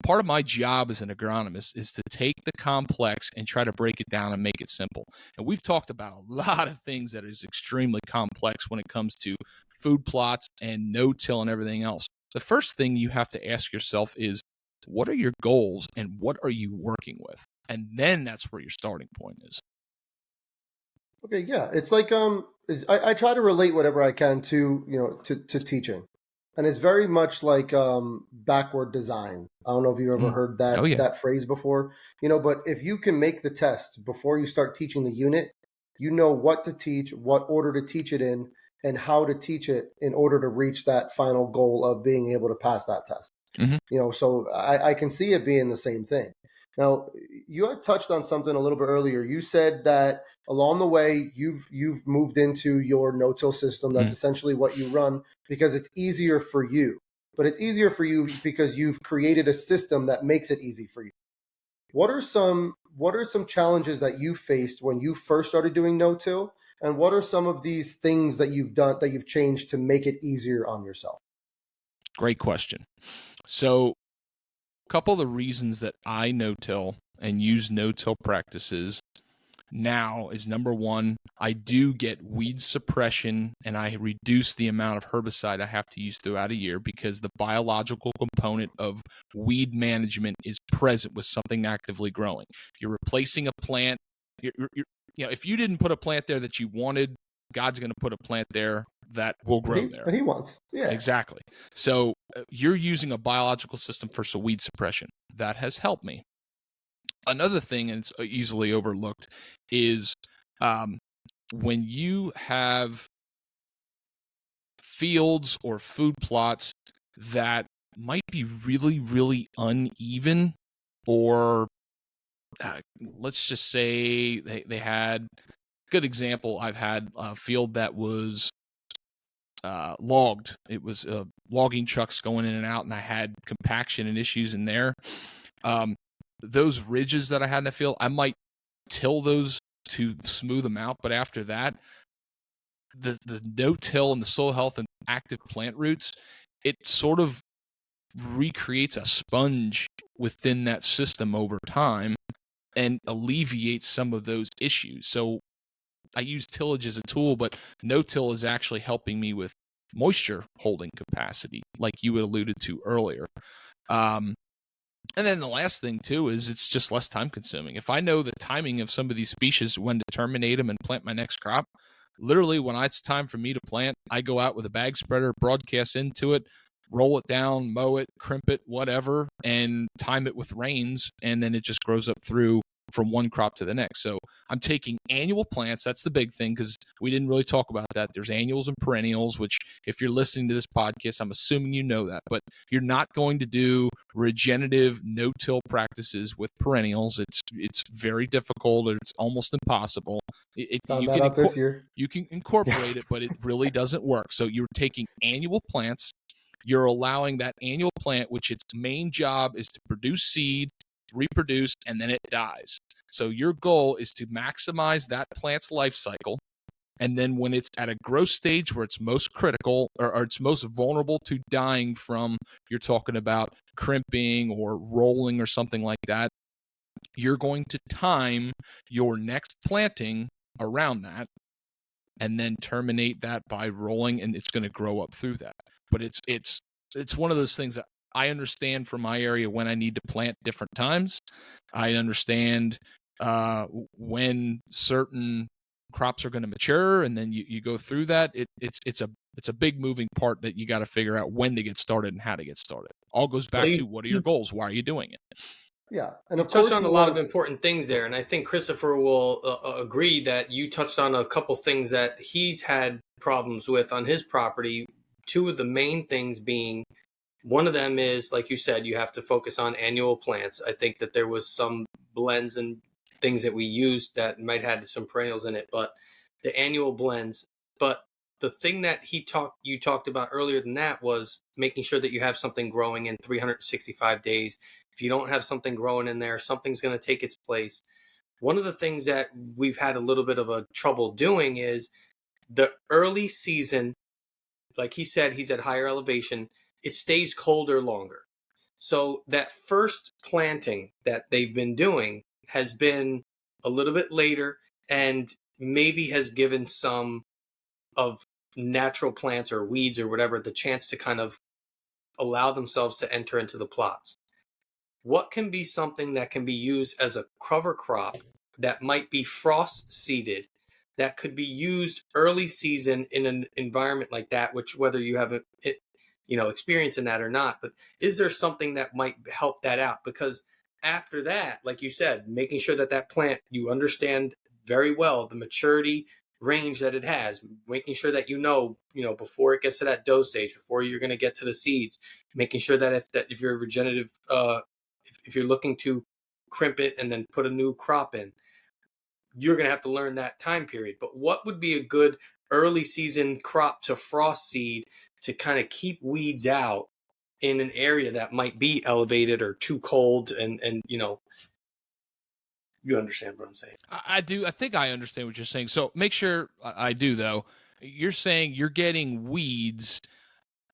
Part of my job as an agronomist is to take the complex and try to break it down and make it simple. And we've talked about a lot of things that is extremely complex when it comes to food plots and no-till and everything else. The first thing you have to ask yourself is, what are your goals and what are you working with? And then that's where your starting point is. Okay, yeah. It's like I try to relate whatever I can to to teaching. And it's very much like backward design. I don't know if you've ever heard that Oh, yeah. that phrase before. But if you can make the test before you start teaching the unit, you know what to teach, what order to teach it in, and how to teach it in order to reach that final goal of being able to pass that test. So I can see it being the same thing. Now, you had touched on something a little bit earlier. You said that along the way, you've moved into your no-till system. That's essentially what you run because it's easier for you. But it's easier for you because you've created a system that makes it easy for you. What are some challenges that you faced when you first started doing no-till? And what are some of these things that you've done, that you've changed to make it easier on yourself? Great question. So, a couple of the reasons that I no-till and use no-till practices now is, number one, I do get weed suppression and I reduce the amount of herbicide I have to use throughout a year because the biological component of weed management is present with something actively growing. You're replacing a plant. If you didn't put a plant there that you wanted, God's going to put a plant there that will grow there. That he wants. Yeah. Exactly. So you're using a biological system for some weed suppression. That has helped me. Another thing, and it's easily overlooked, is when you have fields or food plots that might be really, really uneven, or let's just say they had, good example, I've had a field that was logged. It was logging trucks going in and out, and I had compaction and issues in there. Those ridges that I had in the field, I might till those to smooth them out, but after that, the no-till and the soil health and active plant roots, it sort of recreates a sponge within that system over time and alleviates some of those issues. So I use tillage as a tool, but no-till is actually helping me with moisture holding capacity, like you alluded to earlier. And then the last thing, too, is it's just less time consuming. If I know the timing of some of these species, when to terminate them and plant my next crop, literally when it's time for me to plant, I go out with a bag spreader, broadcast into it, roll it down, mow it, crimp it, whatever, and time it with rains, and then it just grows up through from one crop to the next. So I'm taking annual plants. That's the big thing, because we didn't really talk about that. There's annuals and perennials, which if you're listening to this podcast, I'm assuming you know that, but you're not going to do regenerative no-till practices with perennials. It's very difficult. It's almost impossible. Found that out this year. You can incorporate it, but it really doesn't work. So you're taking annual plants. You're allowing that annual plant, which its main job is to produce seed, reproduce, and then it dies. So your goal is to maximize that plant's life cycle. And then when it's at a growth stage where it's most critical or it's most vulnerable to dying from, you're talking about crimping or rolling or something like that, you're going to time your next planting around that and then terminate that by rolling, and it's going to grow up through that. But it's one of those things that I understand from my area when I need to plant different times. I understand when certain crops are going to mature, and then you go through that. It's a It's a big moving part that you got to figure out when to get started and how to get started. All goes back to what are your goals? Why are you doing it? Yeah, and You of course touched on you a lot want. of important things there, and I think Christopher will agree that you touched on a couple things that he's had problems with on his property. Two of the main things being, one of them is, like you said, you have to focus on annual plants. I think that there was some blends and things that we used that might have some perennials in it, but the annual blends. But the thing that you talked about earlier than that was making sure that you have something growing in 365 days. If you don't have something growing in there, something's going to take its place. One of the things that we've had a little bit of a trouble doing is the early season. Like he said, he's at higher elevation. It stays colder longer. So that first planting that they've been doing has been a little bit later, and maybe has given some of natural plants or weeds or whatever the chance to kind of allow themselves to enter into the plots. What can be something that can be used as a cover crop that might be frost seeded, that could be used early season in an environment like that, which whether you have experience in that or not, but is there something that might help that out? Because after that, like you said, making sure that that plant, you understand very well the maturity range that it has, making sure that before it gets to that dough stage, before you're going to get to the seeds, making sure that if you're regenerative, if you're looking to crimp it and then put a new crop in, you're going to have to learn that time period. But what would be a good early season crop to frost seed to kind of keep weeds out in an area that might be elevated or too cold? And you understand what I'm saying. I do. I think I understand what you're saying. So make sure I do, though. You're saying you're getting weeds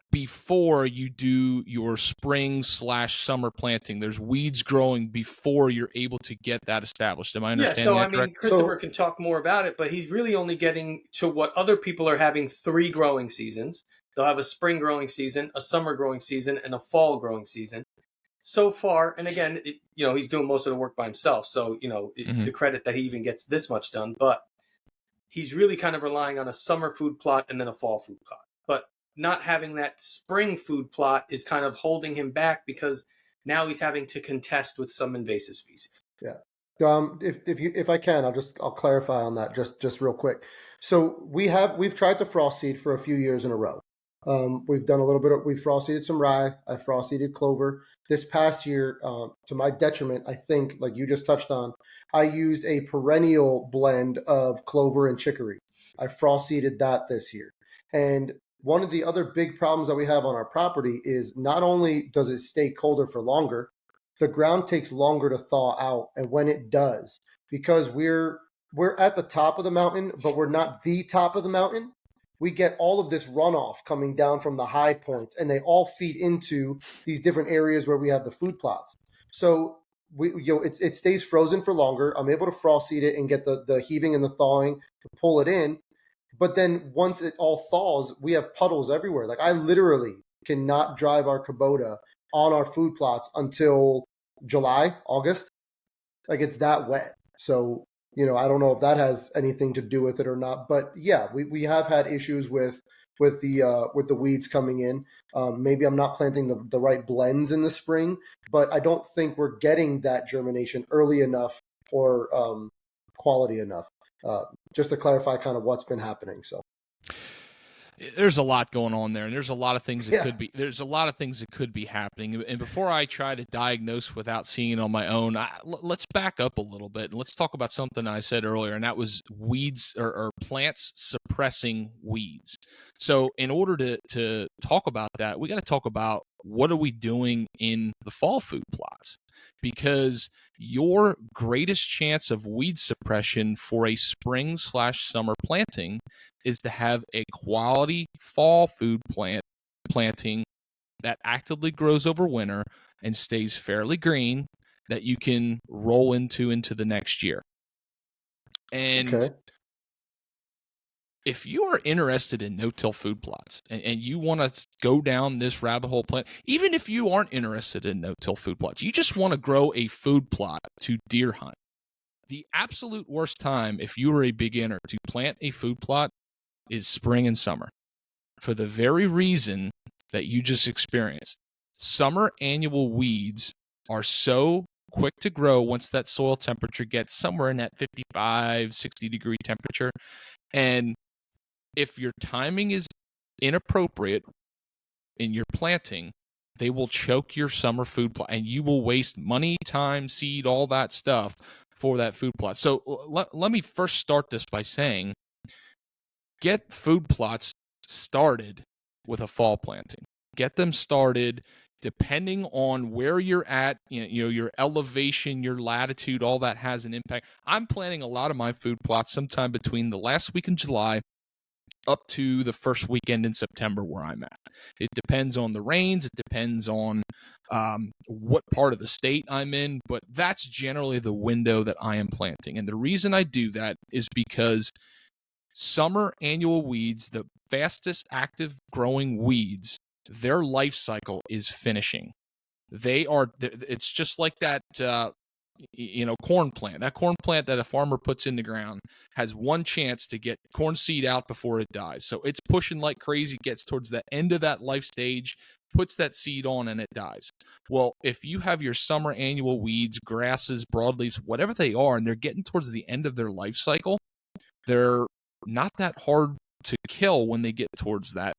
before you do your spring/summer planting. There's weeds growing before you're able to get that established. Am I understanding that correct? Christopher can talk more about it, but he's really only getting to what other people are having 3 growing seasons. They'll have a spring growing season, a summer growing season, and a fall growing season. So far, and again, he's doing most of the work by himself, so the credit that he even gets this much done. But he's really kind of relying on a summer food plot and then a fall food plot. But not having that spring food plot is kind of holding him back, because now he's having to contest with some invasive species. Yeah. If I can, I'll clarify on that just real quick. So we've tried to frost seed for a few years in a row. We've done a little bit we've frost seeded some rye. I frost seeded clover. This past year, to my detriment, I think, like you just touched on, I used a perennial blend of clover and chicory. I frost seeded that this year. And one of the other big problems that we have on our property is not only does it stay colder for longer, the ground takes longer to thaw out. And when it does, because we're at the top of the mountain, but we're not the top of the mountain, we get all of this runoff coming down from the high points, and they all feed into these different areas where we have the food plots. So it stays frozen for longer. I'm able to frost seed it and get the heaving and the thawing to pull it in. But then once it all thaws, we have puddles everywhere. Like, I literally cannot drive our Kubota on our food plots until July, August. Like, it's that wet. So, I don't know if that has anything to do with it or not. But yeah, we have had issues with the weeds coming in. Maybe I'm not planting the right blends in the spring, but I don't think we're getting that germination early enough or quality enough. Just to clarify kind of what's been happening. So there's a lot going on there, and there's a lot of things that could be happening. And before I try to diagnose without seeing it on my own, let's back up a little bit and let's talk about something I said earlier, and that was weeds or plants suppressing weeds. So in order to talk about that, we got to talk about what are we doing in the fall food plots, because your greatest chance of weed suppression for a spring/summer planting is to have a quality fall food planting that actively grows over winter and stays fairly green, that you can roll into the next year. And if you are interested in no-till food plots and you want to go down this rabbit hole plant, even if you aren't interested in no-till food plots, you just want to grow a food plot to deer hunt, the absolute worst time if you are a beginner to plant a food plot is spring and summer. for the very reason that you just experienced. Summer annual weeds are so quick to grow once that soil temperature gets somewhere in that 55, 60 degree temperature. And if your timing is inappropriate in your planting, they will choke your summer food plot, and you will waste money, time, seed, all that stuff for that food plot. So let me first start this by saying, get food plots started with a fall planting. Get them started depending on where you're at, your elevation, your latitude, all that has an impact. I'm planting a lot of my food plots sometime between the last week in July up to the first weekend in September where I'm at. It depends on the rains. It depends on what part of the state I'm in, but that's generally the window that I am planting. And the reason I do that is because summer annual weeds, the fastest active growing weeds, their life cycle is finishing. It's just like that corn plant. That corn plant that a farmer puts in the ground has one chance to get corn seed out before it dies. So it's pushing like crazy, gets towards the end of that life stage, puts that seed on, and it dies. Well, if you have your summer annual weeds, grasses, broadleaves, whatever they are, and they're getting towards the end of their life cycle, they're not that hard to kill when they get towards that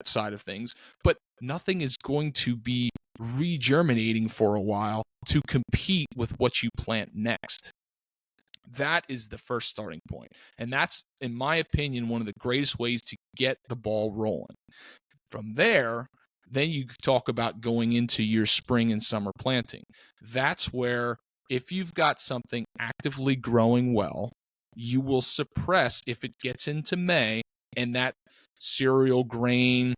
side of things, but nothing is going to be regerminating for a while to compete with what you plant next. That is the first starting point. And that's, in my opinion, one of the greatest ways to get the ball rolling. From there, then you talk about going into your spring and summer planting. That's where, if you've got something actively growing well, you will suppress if it gets into May and that cereal grain,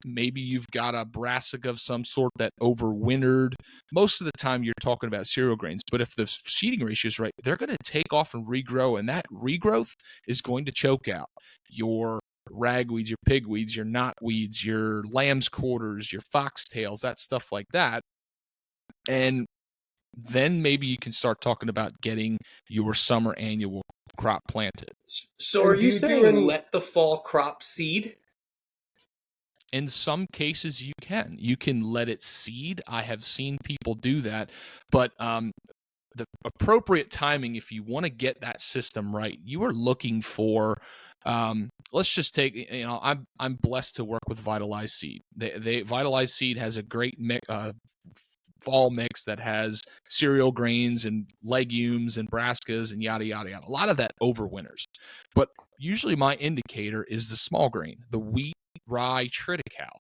maybe you've got a brassica of some sort that overwintered. Most of the time you're talking about cereal grains, but if the seeding ratio is right, they're going to take off and regrow, and that regrowth is going to choke out your ragweeds, your pigweeds, your knotweeds, your lamb's quarters, your foxtails, that stuff like that. And then maybe you can start talking about getting your summer annual crop planted. So And are do you you do saying any- let the fall crop seed? In some cases, you can let it seed. I have seen people do that, but the appropriate timing, if you want to get that system right, you are looking for. Let's just take. I'm blessed to work with Vitalized Seed. They Vitalized Seed has a great fall mix that has cereal grains and legumes and brassicas and yada yada yada. A lot of that overwinters, but usually my indicator is the small grain, the wheat, rye, triticale.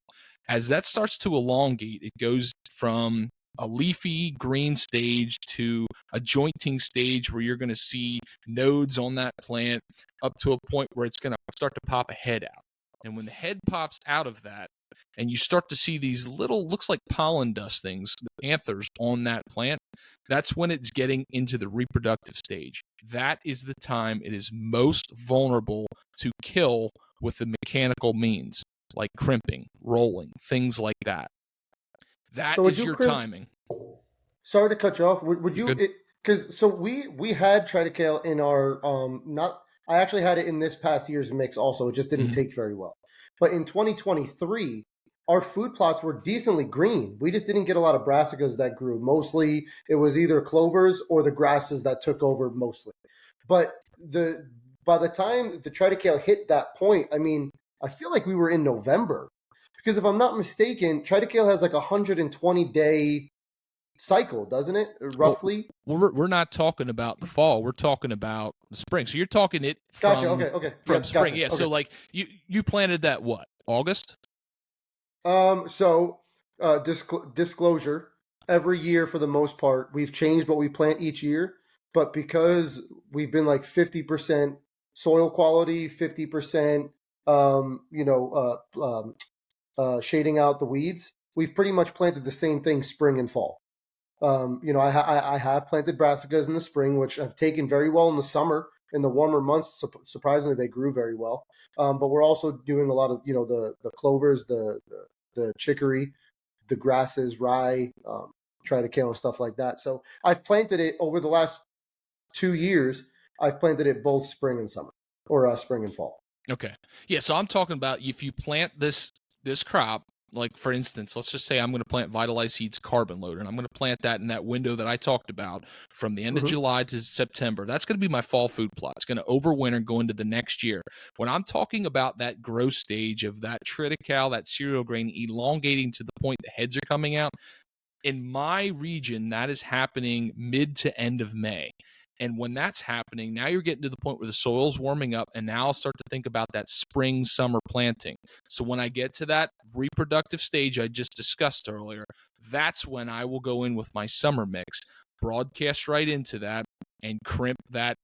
As that starts to elongate, it goes from a leafy green stage to a jointing stage where you're going to see nodes on that plant up to a point where it's going to start to pop a head out. And when the head pops out of that, and you start to see these little, looks like pollen dust things, anthers on that plant, that's when it's getting into the reproductive stage. That is the time it is most vulnerable to kill with the mechanical means, like crimping, rolling, things like that. That So would is you your crimp- timing. Sorry to cut you off. Would You're you? Because so we had triticale in our not. I actually had it in this past year's mix also. It just didn't Mhm. take very well. But in 2023, our food plots were decently green. We just didn't get a lot of brassicas that grew. Mostly, it was either clovers or the grasses that took over mostly. But by the time the triticale hit that point, I mean, I feel like we were in November. Because if I'm not mistaken, triticale has like 120-day cycle, doesn't it? Roughly. Well, we're not talking about the fall. We're talking about the spring. So you're talking it Gotcha. from Okay. from Yep, spring. gotcha. Yeah. Okay. So like you planted that what, August? So disclosure. Every year, for the most part, we've changed what we plant each year. But because we've been like 50% soil quality, 50%, shading out the weeds, we've pretty much planted the same thing spring and fall. I have planted brassicas in the spring, which have taken very well in the summer. In the warmer months, surprisingly, they grew very well. But we're also doing a lot of, the clovers, the chicory, the grasses, rye, triticale, and stuff like that. So I've planted it over the last 2 years. I've planted it both spring and summer, or spring and fall. Okay. Yeah. So I'm talking about if you plant this crop, like for instance, let's just say I'm going to plant Vitalize Seeds Carbon Load, and I'm going to plant that in that window that I talked about from the end of Mhm. July to September. That's going to be my fall food plot. It's going to overwinter and go into the next year. When I'm talking about that growth stage of that triticale, that cereal grain elongating to the point the heads are coming out, in my region, that is happening mid to end of May. And when that's happening, now you're getting to the point where the soil's warming up, and now I'll start to think about that spring, summer planting. So when I get to that reproductive stage I just discussed earlier, that's when I will go in with my summer mix, broadcast right into that, and crimp that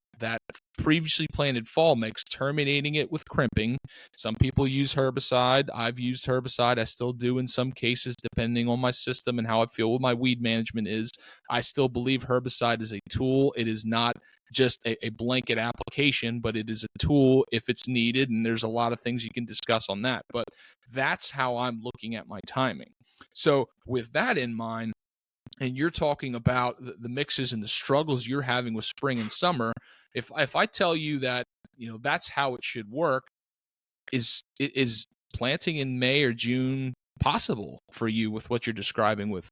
previously planted fall mix, terminating it with crimping. Some people use herbicide. I've used herbicide. I still do in some cases, depending on my system and how I feel with my weed management is. I still believe herbicide is a tool. It is not just a blanket application, but it is a tool if it's needed. And there's a lot of things you can discuss on that. But that's how I'm looking at my timing. So with that in mind, and you're talking about the mixes and the struggles you're having with spring and summer, if I tell you that, that's how it should work, is planting in May or June possible for you with what you're describing with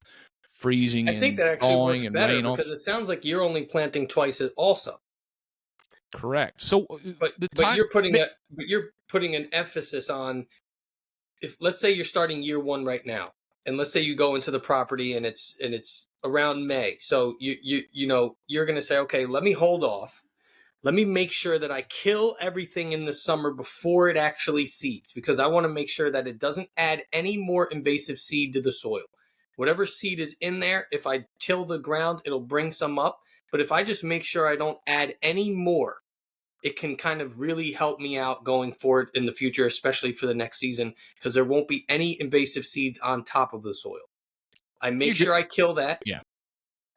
freezing I think and that actually works thawing and better rain because also? it sounds like you're only planting twice also. Correct. So the But time, you're putting an emphasis on, if let's say you're starting year one right now, and let's say you go into the property and it's around May. So you're going to say, okay, let me hold off. Let me make sure that I kill everything in the summer before it actually seeds, because I want to make sure that it doesn't add any more invasive seed to the soil. Whatever seed is in there, if I till the ground, it'll bring some up. But if I just make sure I don't add any more, it can kind of really help me out going forward in the future, especially for the next season, because there won't be any invasive seeds on top of the soil. I make sure I kill that. Yeah.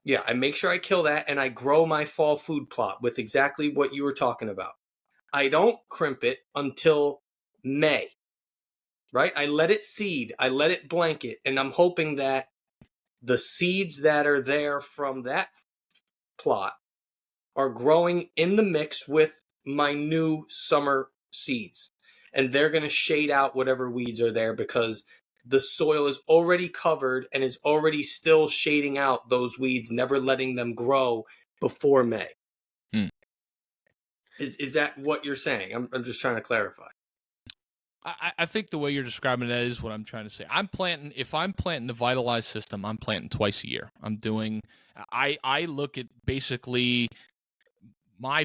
Yeah, I make sure I kill that, and I grow my fall food plot with exactly what you were talking about. I don't crimp it until May, right? I let it seed, I let it blanket, and I'm hoping that the seeds that are there from that plot are growing in the mix with my new summer seeds. And they're going to shade out whatever weeds are there, because the soil is already covered and is already still shading out those weeds, never letting them grow before May. Hmm. Is that what you're saying? I'm just trying to clarify. I think the way you're describing that is what I'm trying to say. If I'm planting the vitalized system, I'm planting twice a year. I look at basically how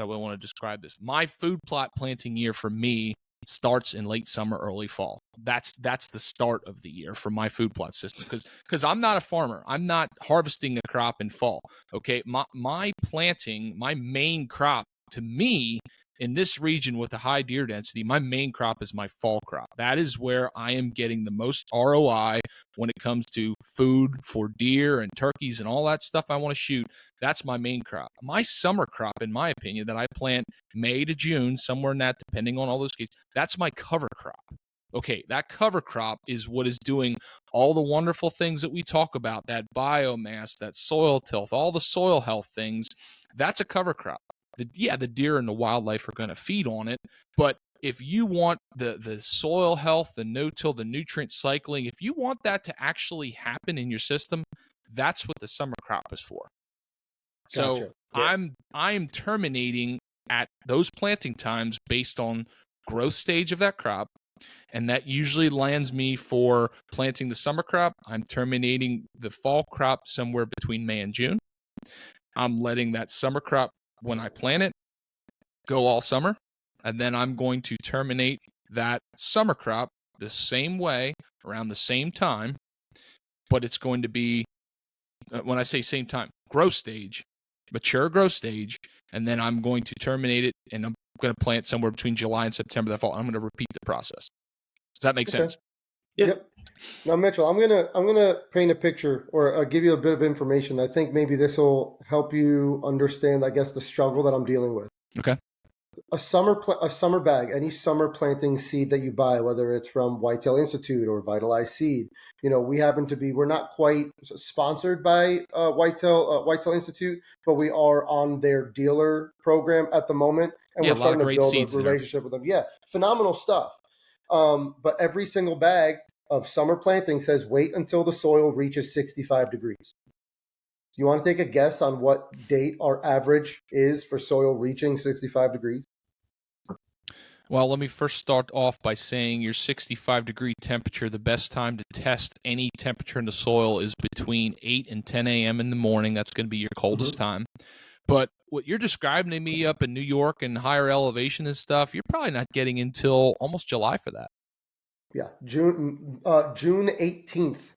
do I want to describe this? My food plot planting year for me starts in late summer, early fall. That's the start of the year for my food plot system, because I'm not a farmer. I'm not harvesting a crop in fall. Okay, my planting, my main crop to me in this region with a high deer density, my main crop is my fall crop. That is where I am getting the most ROI when it comes to food for deer and turkeys and all that stuff I want to shoot. That's my main crop. My summer crop, in my opinion, that I plant May to June, somewhere in that, depending on all those cases, that's my cover crop. Okay, that cover crop is what is doing all the wonderful things that we talk about, that biomass, that soil tilth, all the soil health things. That's a cover crop. The deer and the wildlife are going to feed on it, but if you want the soil health, the no-till, the nutrient cycling, if you want that to actually happen in your system, that's what the summer crop is for. So Gotcha. Yeah. I'm terminating at those planting times based on growth stage of that crop, and that usually lands me for planting the summer crop. I'm terminating the fall crop somewhere between May and June. I'm letting that summer crop, when I plant it, go all summer, and then I'm going to terminate that summer crop the same way around the same time, but it's going to be, when I say same time, growth stage, mature growth stage, and then I'm going to terminate it, and I'm going to plant somewhere between July and September that fall. I'm going to repeat the process. Does that make sense? Yeah. Yep. Now, Mitchell, I'm gonna paint a picture, or give you a bit of information. I think maybe this will help you understand, I guess, the struggle that I'm dealing with. Okay. A summer bag, any summer planting seed that you buy, whether it's from Whitetail Institute or Vitalize Seed. We're not quite sponsored by Whitetail Institute, but we are on their dealer program at the moment. and Yeah, we're a lot of starting to great build a seeds in there. relationship with them. Yeah, phenomenal stuff. But every single bag of summer planting says wait until the soil reaches 65 degrees. You want to take a guess on what date our average is for soil reaching 65 degrees? Well, let me first start off by saying your 65-degree temperature, the best time to test any temperature in the soil is between 8 and 10 a.m. in the morning. That's going to be your coldest time. But what you're describing to me up in New York and higher elevation and stuff, you're probably not getting until almost July for that. Yeah, June 18th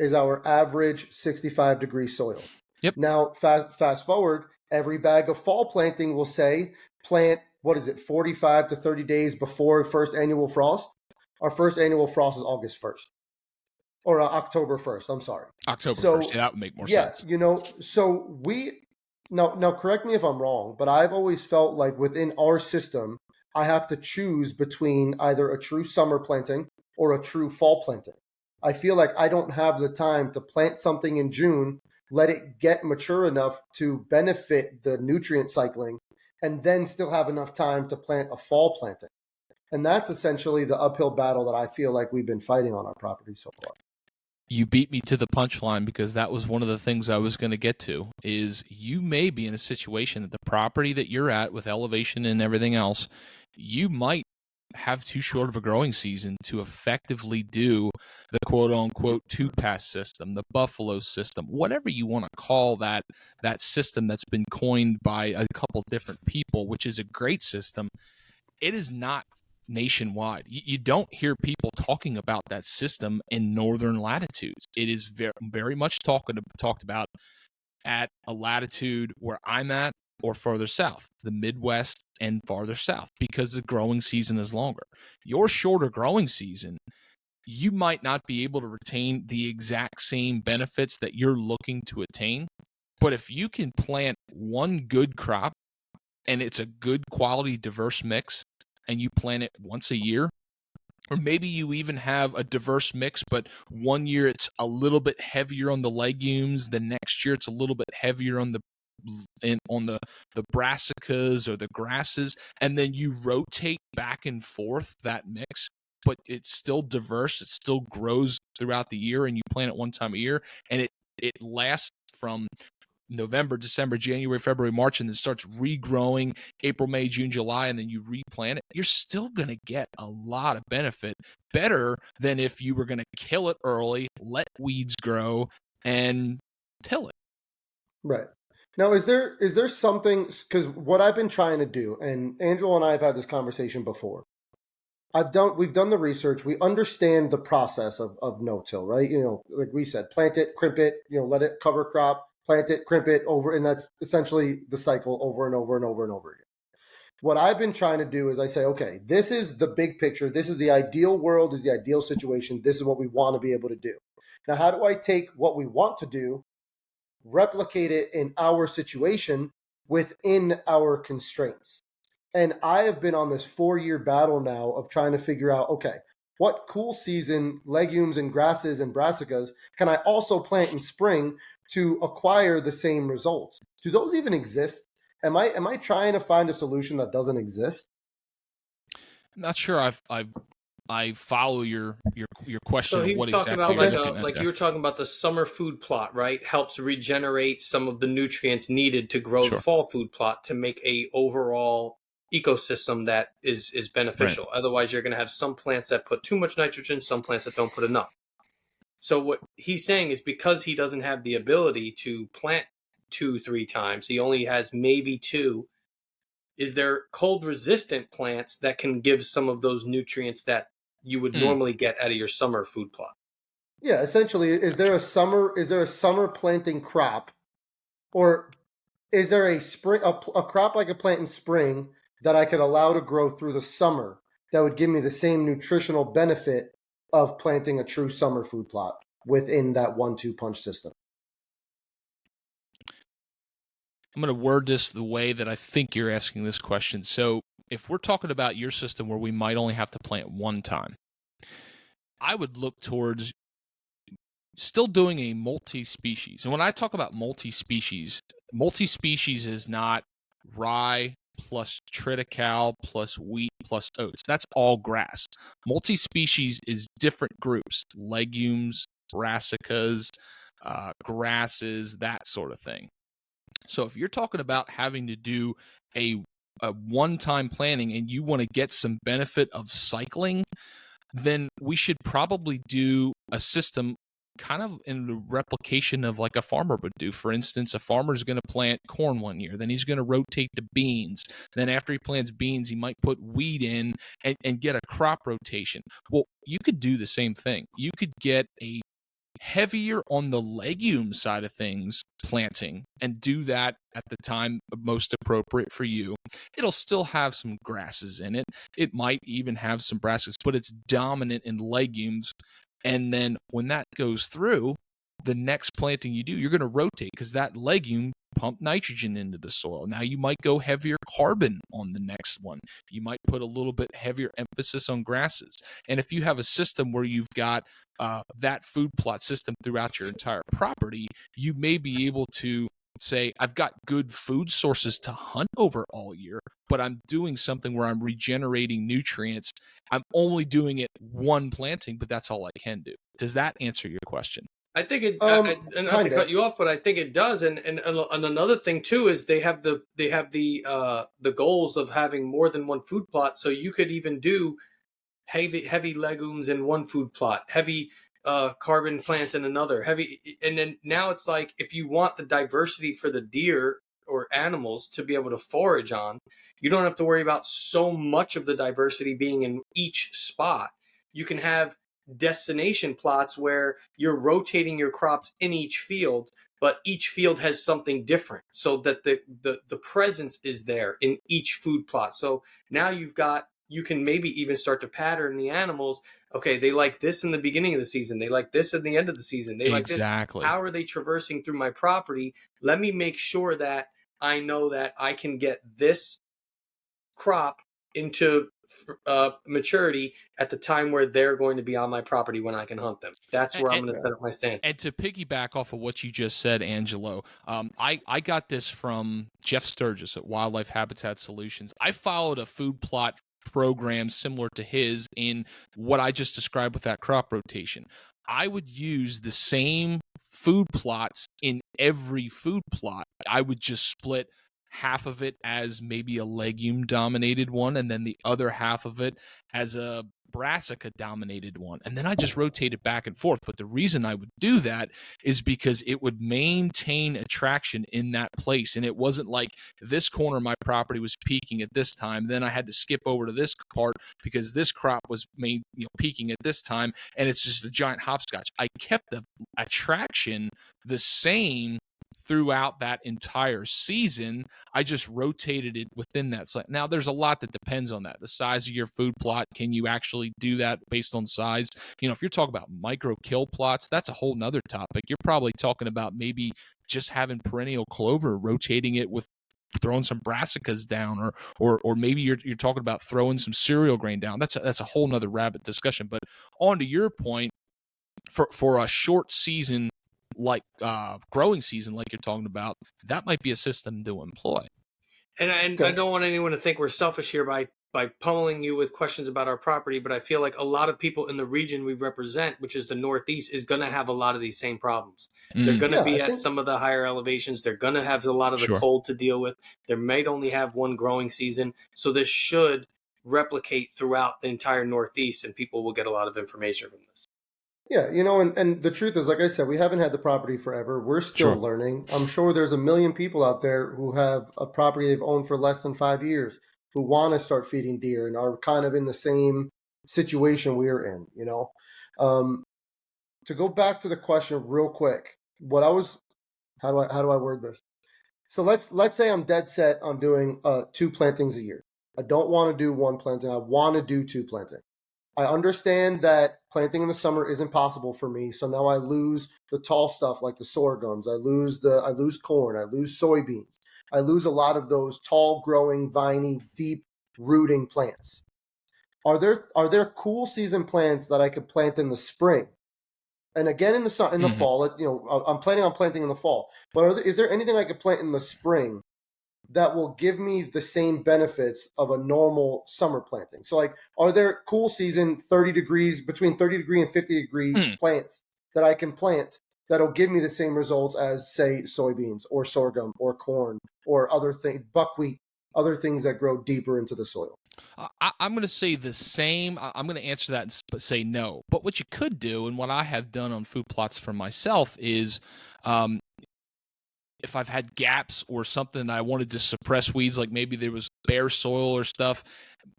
is our average 65-degree soil. Yep. Now, fast forward, every bag of fall planting will say plant, 45 to 30 days before first annual frost. Our first annual frost is August 1st. Or October 1st, I'm sorry. October 1st, yeah, that would make more sense. So we, now correct me if I'm wrong, but I've always felt like within our system, I have to choose between either a true summer planting or a true fall planting. I feel like I don't have the time to plant something in June, let it get mature enough to benefit the nutrient cycling, and then still have enough time to plant a fall planting. And that's essentially the uphill battle that I feel like we've been fighting on our property so far. You beat me to the punchline because that was one of the things I was going to get to is you may be in a situation that the property that you're at with elevation and everything else, you might have too short of a growing season to effectively do the quote unquote two-pass system, the buffalo system, whatever you want to call that system that's been coined by a couple different people, which is a great system. It is not nationwide. You don't hear people talking about that system in northern latitudes. It is very, very much talked about at a latitude where I'm at or further south, the Midwest and farther south, because the growing season is longer. Your shorter growing season, you might not be able to retain the exact same benefits that you're looking to attain. But if you can plant one good crop and it's a good quality, diverse mix, and you plant it once a year, or maybe you even have a diverse mix, but one year it's a little bit heavier on the legumes, the next year it's a little bit heavier on the brassicas or the grasses, and then you rotate back and forth that mix, but it's still diverse, it still grows throughout the year, and you plant it one time a year, and it lasts from November, December, January, February, March, and then starts regrowing April, May, June, July, and then you replant it, you're still going to get a lot of benefit, better than if you were going to kill it early, let weeds grow, and till it. Right. Now, is there something, because what I've been trying to do, and Angela and I have had this conversation before. We've done the research. We understand the process of no-till, right? Like we said, plant it, crimp it, let it cover crop, plant it, crimp it over, and that's essentially the cycle over and over and over and over again. What I've been trying to do is I say, okay, this is the big picture. This is the ideal world, is the ideal situation. This is what we want to be able to do. Now, how do I take what we want to do, replicate it in our situation within our constraints? And I have been on this 4-year battle now of trying to figure out, okay, what cool season legumes and grasses and brassicas can I also plant in spring to acquire the same results? Do those even exist? Am I trying to find a solution that doesn't exist? I'm not sure I follow your question So of he was what talking exactly about you're looking at like there. you were talking about the summer food plot, right? Helps regenerate some of the nutrients needed to grow Sure. the fall food plot to make a overall ecosystem that is beneficial. Right. Otherwise, you're going to have some plants that put too much nitrogen, some plants that don't put enough. So what he's saying is because he doesn't have the ability to plant 2-3 times, he only has maybe 2. Is there cold resistant plants that can give some of those nutrients that you would normally get out of your summer food plot? Yeah, essentially, is there a summer planting crop, or is there a spring a crop I could plant in spring that I could allow to grow through the summer that would give me the same nutritional benefit of planting a true summer food plot within that 1-2 punch system? I'm going to word this the way that I think you're asking this question. So if we're talking about your system where we might only have to plant one time, I would look towards still doing a multi-species. And when I talk about multi-species is not rye, plus triticale plus wheat plus oats. That's all grass. Multi-species is different groups, legumes, brassicas, grasses, that sort of thing. So if you're talking about having to do a one-time planting and you want to get some benefit of cycling, then we should probably do a system kind of in the replication of like a farmer would do. For instance, a farmer is going to plant corn one year, then he's going to rotate to beans. Then after he plants beans, he might put wheat in and get a crop rotation. Well, you could do the same thing. You could get a heavier on the legume side of things planting and do that at the time most appropriate for you. It'll still have some grasses in it. It might even have some brassicas, but it's dominant in legumes. And then when that goes through, the next planting you do, you're going to rotate because that legume pump nitrogen into the soil. Now you might go heavier carbon on the next one. You might put a little bit heavier emphasis on grasses. And if you have a system where you've got that food plot system throughout your entire property, you may be able to say, I've got good food sources to hunt over all year, but I'm doing something where I'm regenerating nutrients. I'm only doing it one planting, but that's all I can do. Does that answer your question? I think it. And not to cut you off, but I think it does. And another thing too is they have the goals of having more than one food plot. So you could even do heavy legumes in one food plot, heavy carbon plants in another, and then now it's like if you want the diversity for the deer or animals to be able to forage on, you don't have to worry about so much of the diversity being in each spot. You can have destination plots where you're rotating your crops in each field, but each field has something different so that the presence is there in each food plot. So now you can maybe even start to pattern the animals. Okay, they like this in the beginning of the season. They like this at the end of the season. They like this. How are they traversing through my property? Let me make sure that I know that I can get this crop into maturity at the time where they're going to be on my property when I can hunt them. That's where I'm going to set up my stance. And to piggyback off of what you just said, Angelo, I got this from Jeff Sturgis at Wildlife Habitat Solutions. I followed a food plot program similar to his in what I just described with that crop rotation. I would use the same food plots in every food plot. I would just split half of it as maybe a legume dominated one and then the other half of it as a brassica dominated one, and then I just rotated back and forth. But the reason I would do that is because it would maintain attraction in that place, and it wasn't like this corner of my property was peaking at this time, then I had to skip over to this part because this crop was peaking at this time, and it's just a giant hopscotch. I kept the attraction the same throughout that entire season. I just rotated it within that. Now, there's a lot that depends on that. The size of your food plot. Can you actually do that based on size? If you're talking about micro kill plots, that's a whole nother topic. You're probably talking about maybe just having perennial clover, rotating it with throwing some brassicas down, or maybe you're talking about throwing some cereal grain down. That's a whole nother rabbit discussion. But on to your point, for a short season, like growing season, like you're talking about, that might be a system to employ. And I don't want anyone to think we're selfish here by pummeling you with questions about our property, but I feel like a lot of people in the region we represent, which is the Northeast, is going to have a lot of these same problems. They're going to be at some of the higher elevations. They're going to have a lot of the cold to deal with. They might only have one growing season. So this should replicate throughout the entire Northeast, and people will get a lot of information from this. Yeah, and the truth is, like I said, we haven't had the property forever. We're still learning. I'm sure there's a million people out there who have a property they've owned for less than 5 years who want to start feeding deer and are kind of in the same situation we're in, To go back to the question real quick, how do I word this? So let's say I'm dead set on doing 2 plantings a year. I don't want to do 1 planting. I want to do 2 planting. I understand that planting in the summer isn't possible for me, so now I lose the tall stuff like the sorghums. I lose corn. I lose soybeans. I lose a lot of those tall, growing, viney, deep rooting plants. Are there cool season plants that I could plant in the spring? And again in the fall, I'm planning on planting in the fall. But is there anything I could plant in the spring that will give me the same benefits of a normal summer planting? So like, are there cool season 30 degrees, between 30 degree and 50 degree plants that I can plant that'll give me the same results as, say, soybeans or sorghum or corn or other things, buckwheat, other things that grow deeper into the soil? I'm going to say the same. I'm going to answer that and say no. But what you could do, and what I have done on food plots for myself, is if I've had gaps or something I wanted to suppress weeds, like maybe there was bare soil or stuff,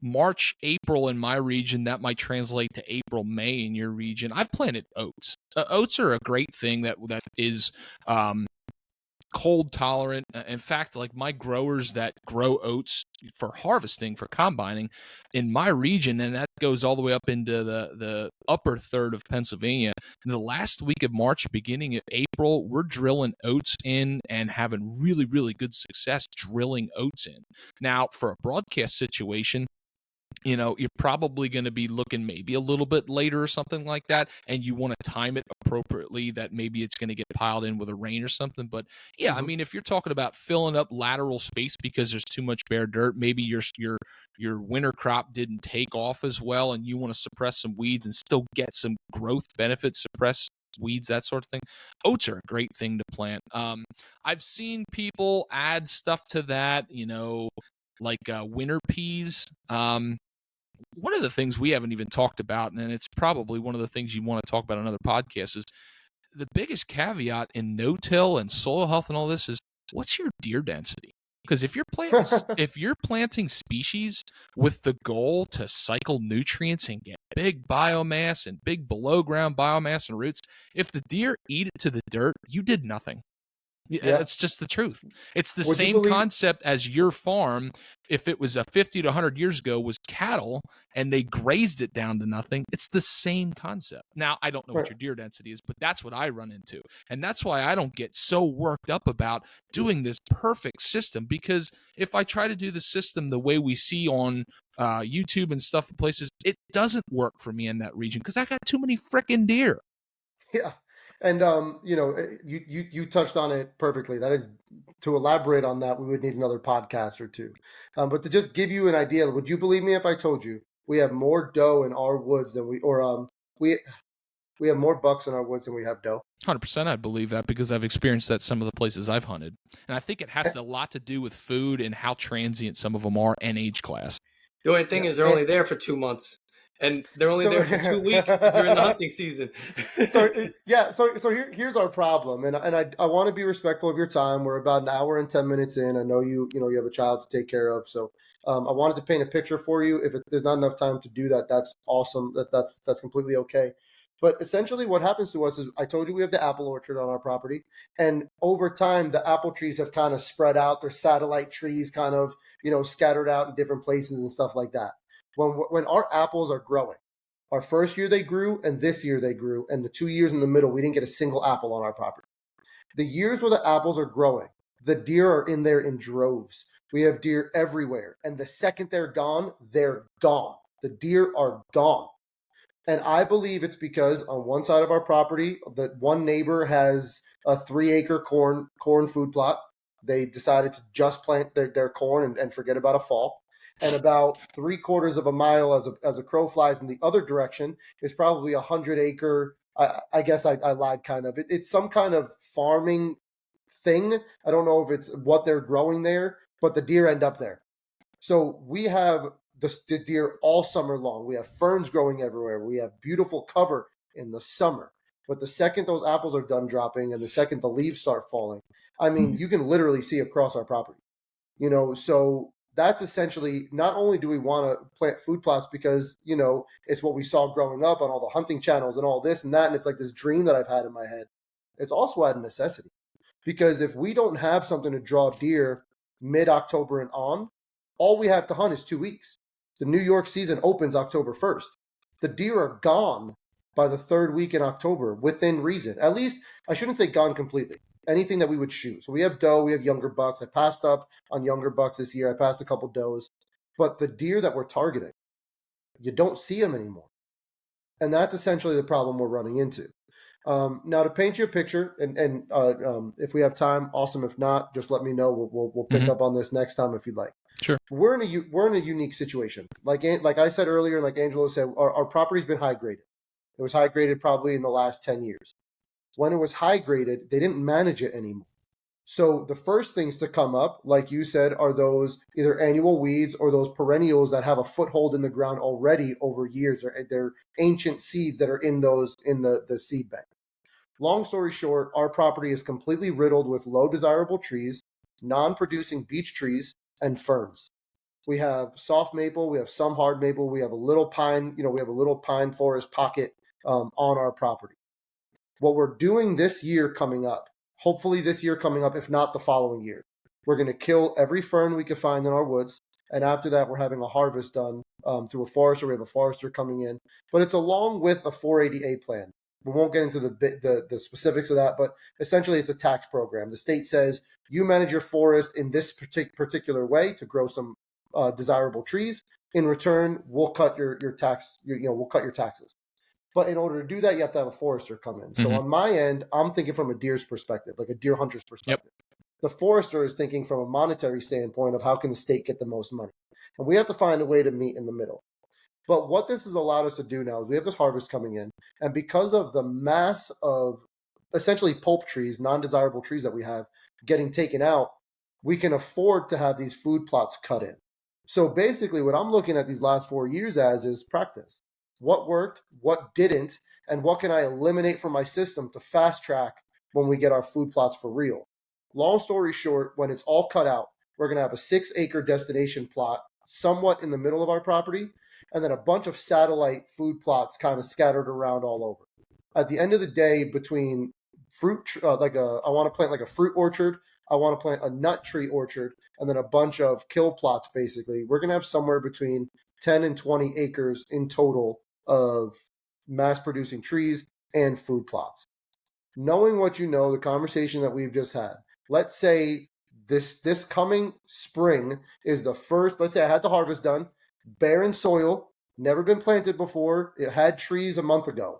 March, April in my region, that might translate to April, May in your region. I've planted oats. Oats are a great thing that is cold tolerant. In fact, like my growers that grow oats for harvesting, for combining in my region, and that goes all the way up into the upper third of Pennsylvania. In the last week of March, beginning of April, we're drilling oats in and having really, really good success drilling oats in. Now, for a broadcast situation, you're probably going to be looking maybe a little bit later or something like that, and you want to time it appropriately, that maybe it's going to get piled in with a rain or something. But yeah, I mean, if you're talking about filling up lateral space because there's too much bare dirt, maybe your winter crop didn't take off as well, and you want to suppress some weeds and still get some growth benefits, suppress weeds, that sort of thing. Oats are a great thing to plant. I've seen people add stuff to that, like winter peas. One of the things we haven't even talked about, and it's probably one of the things you want to talk about on another podcast, is the biggest caveat in no-till and soil health and all this is, what's your deer density? Because if you're planting species with the goal to cycle nutrients and get big biomass and big below ground biomass and roots, if the deer eat it to the dirt, you did nothing. Yeah, it's just the truth. It's the same concept as your farm. If it was 50 to 100 years ago was cattle and they grazed it down to nothing, it's the same concept. Now, I don't know what your deer density is, but that's what I run into. And that's why I don't get so worked up about doing this perfect system, because if I try to do the system the way we see on YouTube and stuff in places, it doesn't work for me in that region because I got too many frickin' deer. Yeah. And you touched on it perfectly. That is, to elaborate on that, we would need another podcast or two. But to just give you an idea, would you believe me if I told you we have more doe in our woods than we have more bucks in our woods than we have doe? 100%, I believe that, because I've experienced that some of the places I've hunted, and I think it has a lot to do with food and how transient some of them are and age class. The only thing is they're only there for 2 months. And they're only there for 2 weeks during the hunting season. So here's our problem, and I want to be respectful of your time. We're about an hour and 10 minutes in. I know you have a child to take care of, so I wanted to paint a picture for you. If there's not enough time to do that, that's awesome. That's completely okay. But essentially, what happens to us is, I told you we have the apple orchard on our property, and over time, the apple trees have kind of spread out. They're satellite trees, kind of scattered out in different places and stuff like that. When our apples are growing, our first year they grew, and this year they grew, and the 2 years in the middle, we didn't get a single apple on our property. The years where the apples are growing, the deer are in there in droves. We have deer everywhere, and the second they're gone, they're gone. The deer are gone. And I believe it's because on one side of our property, that one neighbor has a 3-acre corn food plot. They decided to just plant their corn and forget about a fall. And about 3/4 of a mile as a crow flies in the other direction is probably 100-acre. I guess I lied kind of. It's some kind of farming thing. I don't know if it's what they're growing there, but the deer end up there. So we have the deer all summer long. We have ferns growing everywhere. We have beautiful cover in the summer. But the second those apples are done dropping and the second the leaves start falling, I mean, you can literally see across our property. So that's essentially, not only do we want to plant food plots because, it's what we saw growing up on all the hunting channels and all this and that, and it's like this dream that I've had in my head. It's also out of necessity. Because if we don't have something to draw deer mid-October and on, all we have to hunt is 2 weeks. The New York season opens October 1st. The deer are gone by the 3rd week in October, within reason. At least, I shouldn't say gone completely. Anything that we would shoot. So we have doe, we have younger bucks. I passed up on younger bucks this year. I passed a couple does. But the deer that we're targeting, you don't see them anymore. And that's essentially the problem we're running into. Now, to paint you a picture, and if we have time, awesome. If not, just let me know. We'll pick up on this next time if you'd like. Sure. We're in a unique situation. Like I said earlier, and like Angelo said, our property's been high graded. It was high graded probably in the last 10 years. When it was high graded, they didn't manage it anymore. So the first things to come up, like you said, are those either annual weeds or those perennials that have a foothold in the ground already over years, or they're ancient seeds that are in the seed bank. Long story short, our property is completely riddled with low desirable trees, non-producing beech trees, and ferns. We have soft maple, we have some hard maple, we have a little pine, we have a little pine forest pocket on our property. What we're doing this year coming up, hopefully this year coming up, if not the following year, we're going to kill every fern we can find in our woods. And after that, we're having a harvest done through a forester. We have a forester coming in, but it's along with a 480A plan. We won't get into the specifics of that, but essentially it's a tax program. The state says you manage your forest in this particular way to grow some desirable trees. In return, we'll cut your tax. We'll cut your taxes. But in order to do that, you have to have a forester come in. So on my end, I'm thinking from a deer's perspective, like a deer hunter's perspective. The forester is thinking from a monetary standpoint of how can the state get the most money. And we have to find a way to meet in the middle. But what this has allowed us to do now is we have this harvest coming in. And because of the mass of essentially pulp trees, non-desirable trees that we have getting taken out, we can afford to have these food plots cut in. So basically what I'm looking at these last 4 years as is practice. What worked, what didn't, and what can I eliminate from my system to fast track when we get our food plots for real. Long story short, when it's all cut out, we're going to have a 6-acre destination plot somewhat in the middle of our property, and then a bunch of satellite food plots kind of scattered around all over. At the end of the day, between fruit, I want to plant like a fruit orchard, I want to plant a nut tree orchard, and then a bunch of kill plots, basically. We're going to have somewhere between 10 and 20 acres in total of mass-producing trees and food plots. Knowing what you know, the conversation that we've just had, let's say this coming spring is the first, let's say I had the harvest done, barren soil, never been planted before, it had trees a month ago.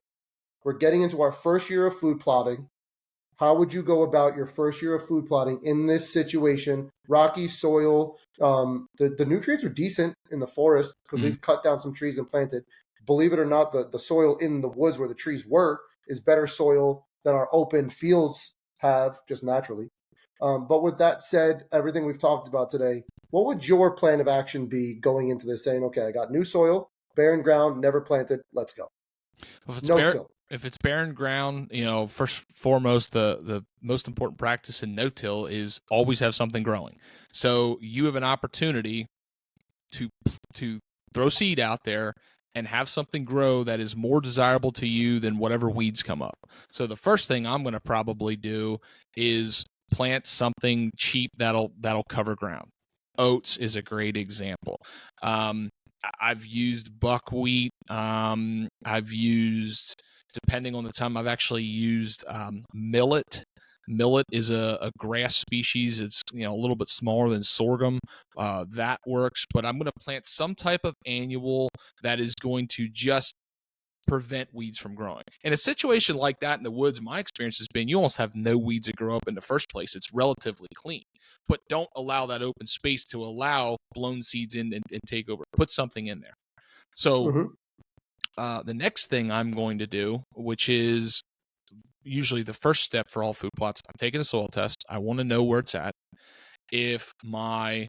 We're getting into our first year of food plotting. How would you go about your first year of food plotting in this situation? Rocky soil, the nutrients are decent in the forest because we've cut down some trees and planted. Believe it or not, the soil in the woods where the trees were is better soil than our open fields have just naturally. But with that said, everything we've talked about today, what would your plan of action be going into this saying, okay, I got new soil, barren ground, never planted, let's go. If it's barren ground, first foremost, the most important practice in no-till is always have something growing. So you have an opportunity to throw seed out there and have something grow that is more desirable to you than whatever weeds come up. So the first thing I'm going to probably do is plant something cheap that'll cover ground. Oats is a great example. I've used buckwheat. I've used, depending on the time, I've actually used millet. Millet is a grass species. It's a little bit smaller than sorghum. That works, but I'm going to plant some type of annual that is going to just prevent weeds from growing. In a situation like that in the woods, my experience has been you almost have no weeds that grow up in the first place. It's relatively clean, but don't allow that open space to allow blown seeds in and take over. Put something in there. So the next thing I'm going to do, which is usually the first step for all food plots, I'm taking a soil test. I want to know where it's at. If my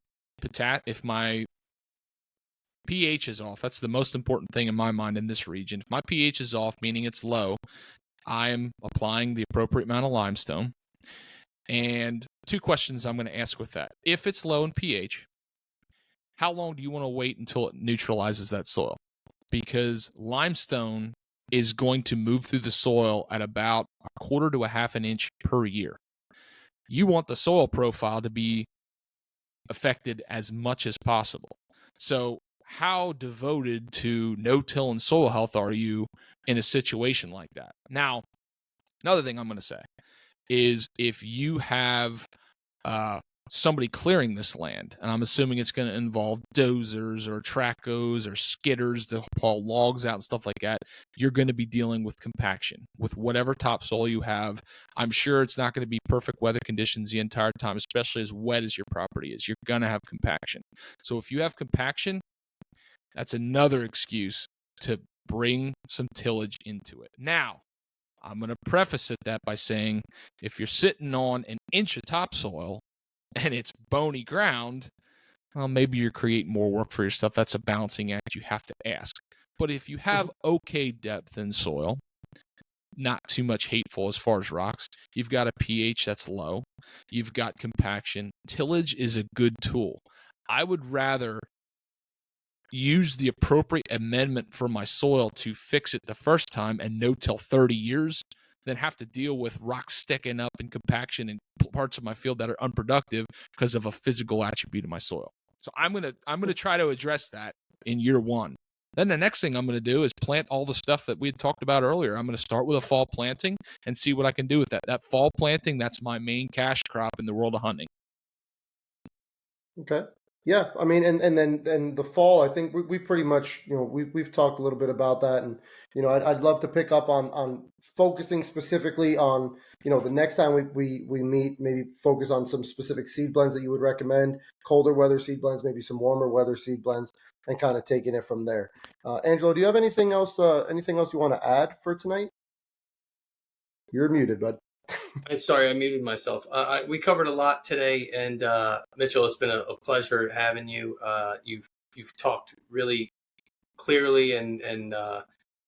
pH is off, that's the most important thing in my mind in this region. If my pH is off, meaning it's low, I'm applying the appropriate amount of limestone. And 2 questions I'm going to ask with that. If it's low in pH, how long do you want to wait until it neutralizes that soil? Because limestone is going to move through the soil at about 1/4 to 1/2 an inch per year. You want the soil profile to be affected as much as possible. So how devoted to no-till and soil health are you in a situation like that? Now, another thing I'm going to say is if you have somebody clearing this land, and I'm assuming it's going to involve dozers or tracos or skidders to haul logs out and stuff like that, you're going to be dealing with compaction with whatever topsoil you have. I'm sure it's not going to be perfect weather conditions the entire time, especially as wet as your property is. You're going to have compaction. So if you have compaction, that's another excuse to bring some tillage into it. Now, I'm going to preface that by saying if you're sitting on an inch of topsoil and it's bony ground, well, maybe you're creating more work for your stuff. That's a balancing act you have to ask. But if you have okay depth in soil, not too much hateful as far as rocks, you've got a pH that's low, you've got compaction, tillage is a good tool. I would rather use the appropriate amendment for my soil to fix it the first time and no till 30 years than have to deal with rocks sticking up and compaction in parts of my field that are unproductive because of a physical attribute of my soil. So I'm gonna try to address that in year one. Then the next thing I'm going to do is plant all the stuff that we had talked about earlier. I'm going to start with a fall planting and see what I can do with that. That fall planting, that's my main cash crop in the world of hunting. Okay. Yeah, I mean, and then the fall, I think we've pretty much, we've talked a little bit about that, and I'd love to pick up on focusing specifically on the next time we meet, maybe focus on some specific seed blends that you would recommend, colder weather seed blends, maybe some warmer weather seed blends, and kind of taking it from there. Angelo, do you have anything else you want to add for tonight? You're muted, bud. Sorry, I muted myself. We covered a lot today, and Mitchell, it's been a pleasure having you. You've talked really clearly and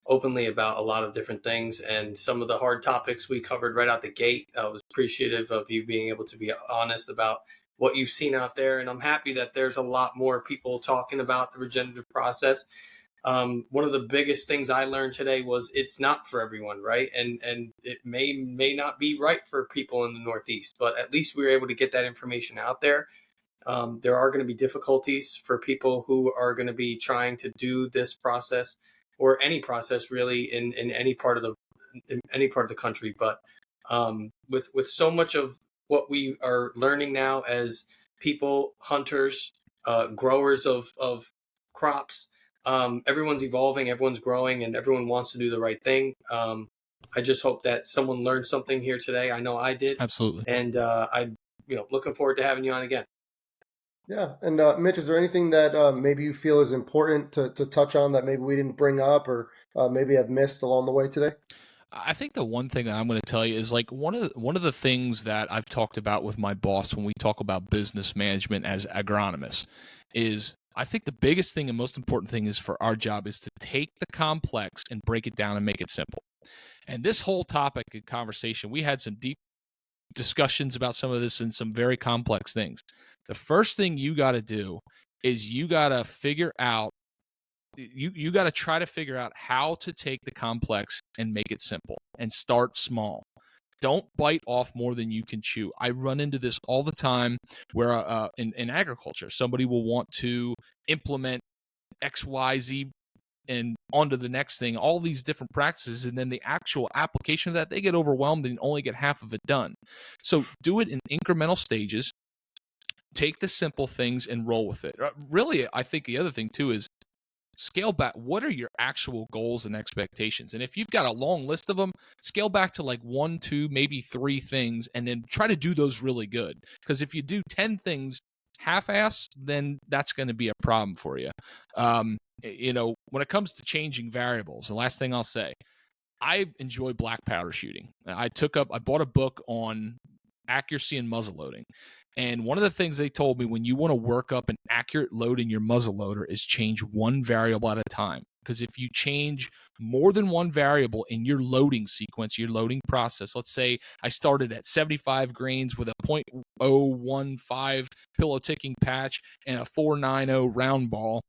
openly about a lot of different things, and some of the hard topics we covered right out the gate. I was appreciative of you being able to be honest about what you've seen out there, and I'm happy that there's a lot more people talking about the regenerative process. One of the biggest things I learned today was it's not for everyone, right? And it may not be right for people in the Northeast, but at least we were able to get that information out there. There are going to be difficulties for people who are going to be trying to do this process or any process really in any part of the country. But with so much of what we are learning now as people, hunters, growers of crops, everyone's evolving, everyone's growing, and everyone wants to do the right thing. I just hope that someone learned something here today. I know I did. Absolutely. And I'm looking forward to having you on again. Yeah. And Mitch, is there anything that maybe you feel is important to touch on that maybe we didn't bring up or maybe have missed along the way today? I think the one thing that I'm going to tell you is like one of the things that I've talked about with my boss when we talk about business management as agronomists is I think the biggest thing and most important thing is for our job is to take the complex and break it down and make it simple. And this whole topic and conversation, we had some deep discussions about some of this and some very complex things. The first thing you got to do is you got to figure out you got to try to figure out how to take the complex and make it simple and start small. Don't bite off more than you can chew. I run into this all the time where in agriculture, somebody will want to implement X, Y, Z and onto the next thing, all these different practices, and then the actual application of that, they get overwhelmed and only get half of it done. So do it in incremental stages. Take the simple things and roll with it. Really, I think the other thing too is scale back. What are your actual goals and expectations? And if you've got a long list of them, scale back to like 1, 2, maybe 3 things, and then try to do those really good. Because if you do 10 things half-ass, then that's going to be a problem for you. When it comes to changing variables, the last thing I'll say, I enjoy black powder shooting. I bought a book on accuracy and muzzle loading. And one of the things they told me when you want to work up an accurate load in your muzzle loader is change one variable at a time. Because if you change more than one variable in your loading sequence, your loading process, let's say I started at 75 grains with a .015 pillow ticking patch and a 490 round ball.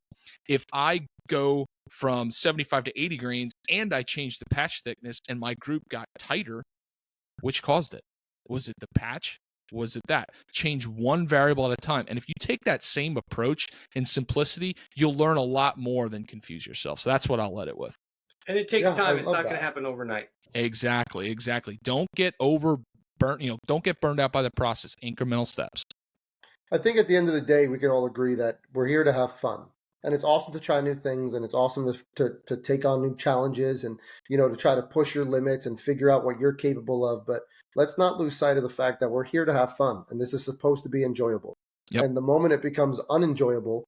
If I go from 75 to 80 grains and I change the patch thickness and my group got tighter, which caused it? Was it the patch? Was it that? Change one variable at a time. And if you take that same approach in simplicity, you'll learn a lot more than confuse yourself. So that's what I'll let it with. And it takes time. It's not going to happen overnight. Exactly. Don't get don't get burned out by the process. Incremental steps. I think at the end of the day, we can all agree that we're here to have fun. And it's awesome to try new things, and it's awesome to take on new challenges, and to try to push your limits and figure out what you're capable of. But let's not lose sight of the fact that we're here to have fun, and this is supposed to be enjoyable. Yep. And the moment it becomes unenjoyable,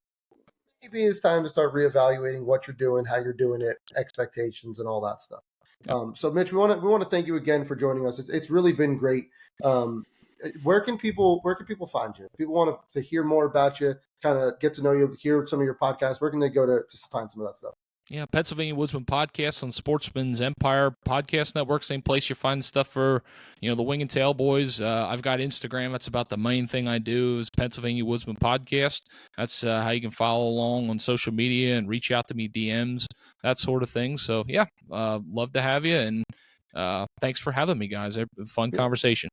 maybe it's time to start reevaluating what you're doing, how you're doing it, expectations, and all that stuff. Yep. So, Mitch, we want to thank you again for joining us. It's really been great. Where can people find you? If people want to hear more about you, kind of get to know you, hear some of your podcasts. Where can they go to find some of that stuff? Yeah, Pennsylvania Woodsman Podcast on Sportsman's Empire Podcast Network. Same place you find stuff for, the Wing and Tail Boys. I've got Instagram. That's about the main thing I do is Pennsylvania Woodsman Podcast. That's how you can follow along on social media and reach out to me, DMs, that sort of thing. So, yeah, love to have you. And thanks for having me, guys. Fun conversation.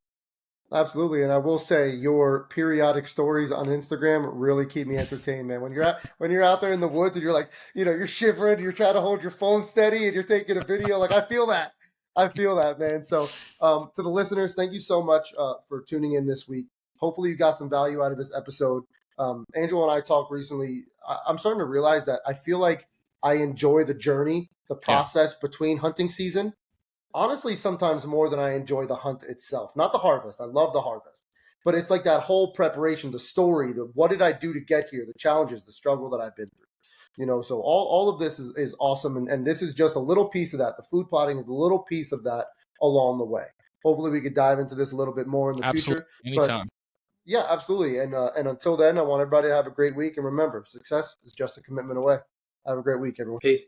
Absolutely, and I will say your periodic stories on Instagram really keep me entertained, man. When you're out there in the woods and you're like, you're shivering, you're trying to hold your phone steady, and you're taking a video. Like I feel that, man. So, to the listeners, thank you so much for tuning in this week. Hopefully, you got some value out of this episode. Angela and I talked recently. I'm starting to realize that I feel like I enjoy the journey, the process between hunting season. Honestly, sometimes more than I enjoy the hunt itself. Not the harvest. I love the harvest. But it's like that whole preparation, the story, the what did I do to get here, the challenges, the struggle that I've been through. So all of this is awesome. And this is just a little piece of that. The food plotting is a little piece of that along the way. Hopefully we could dive into this a little bit more in the future. Anytime. Yeah, absolutely. And until then, I want everybody to have a great week. And remember, success is just a commitment away. Have a great week, everyone. Peace.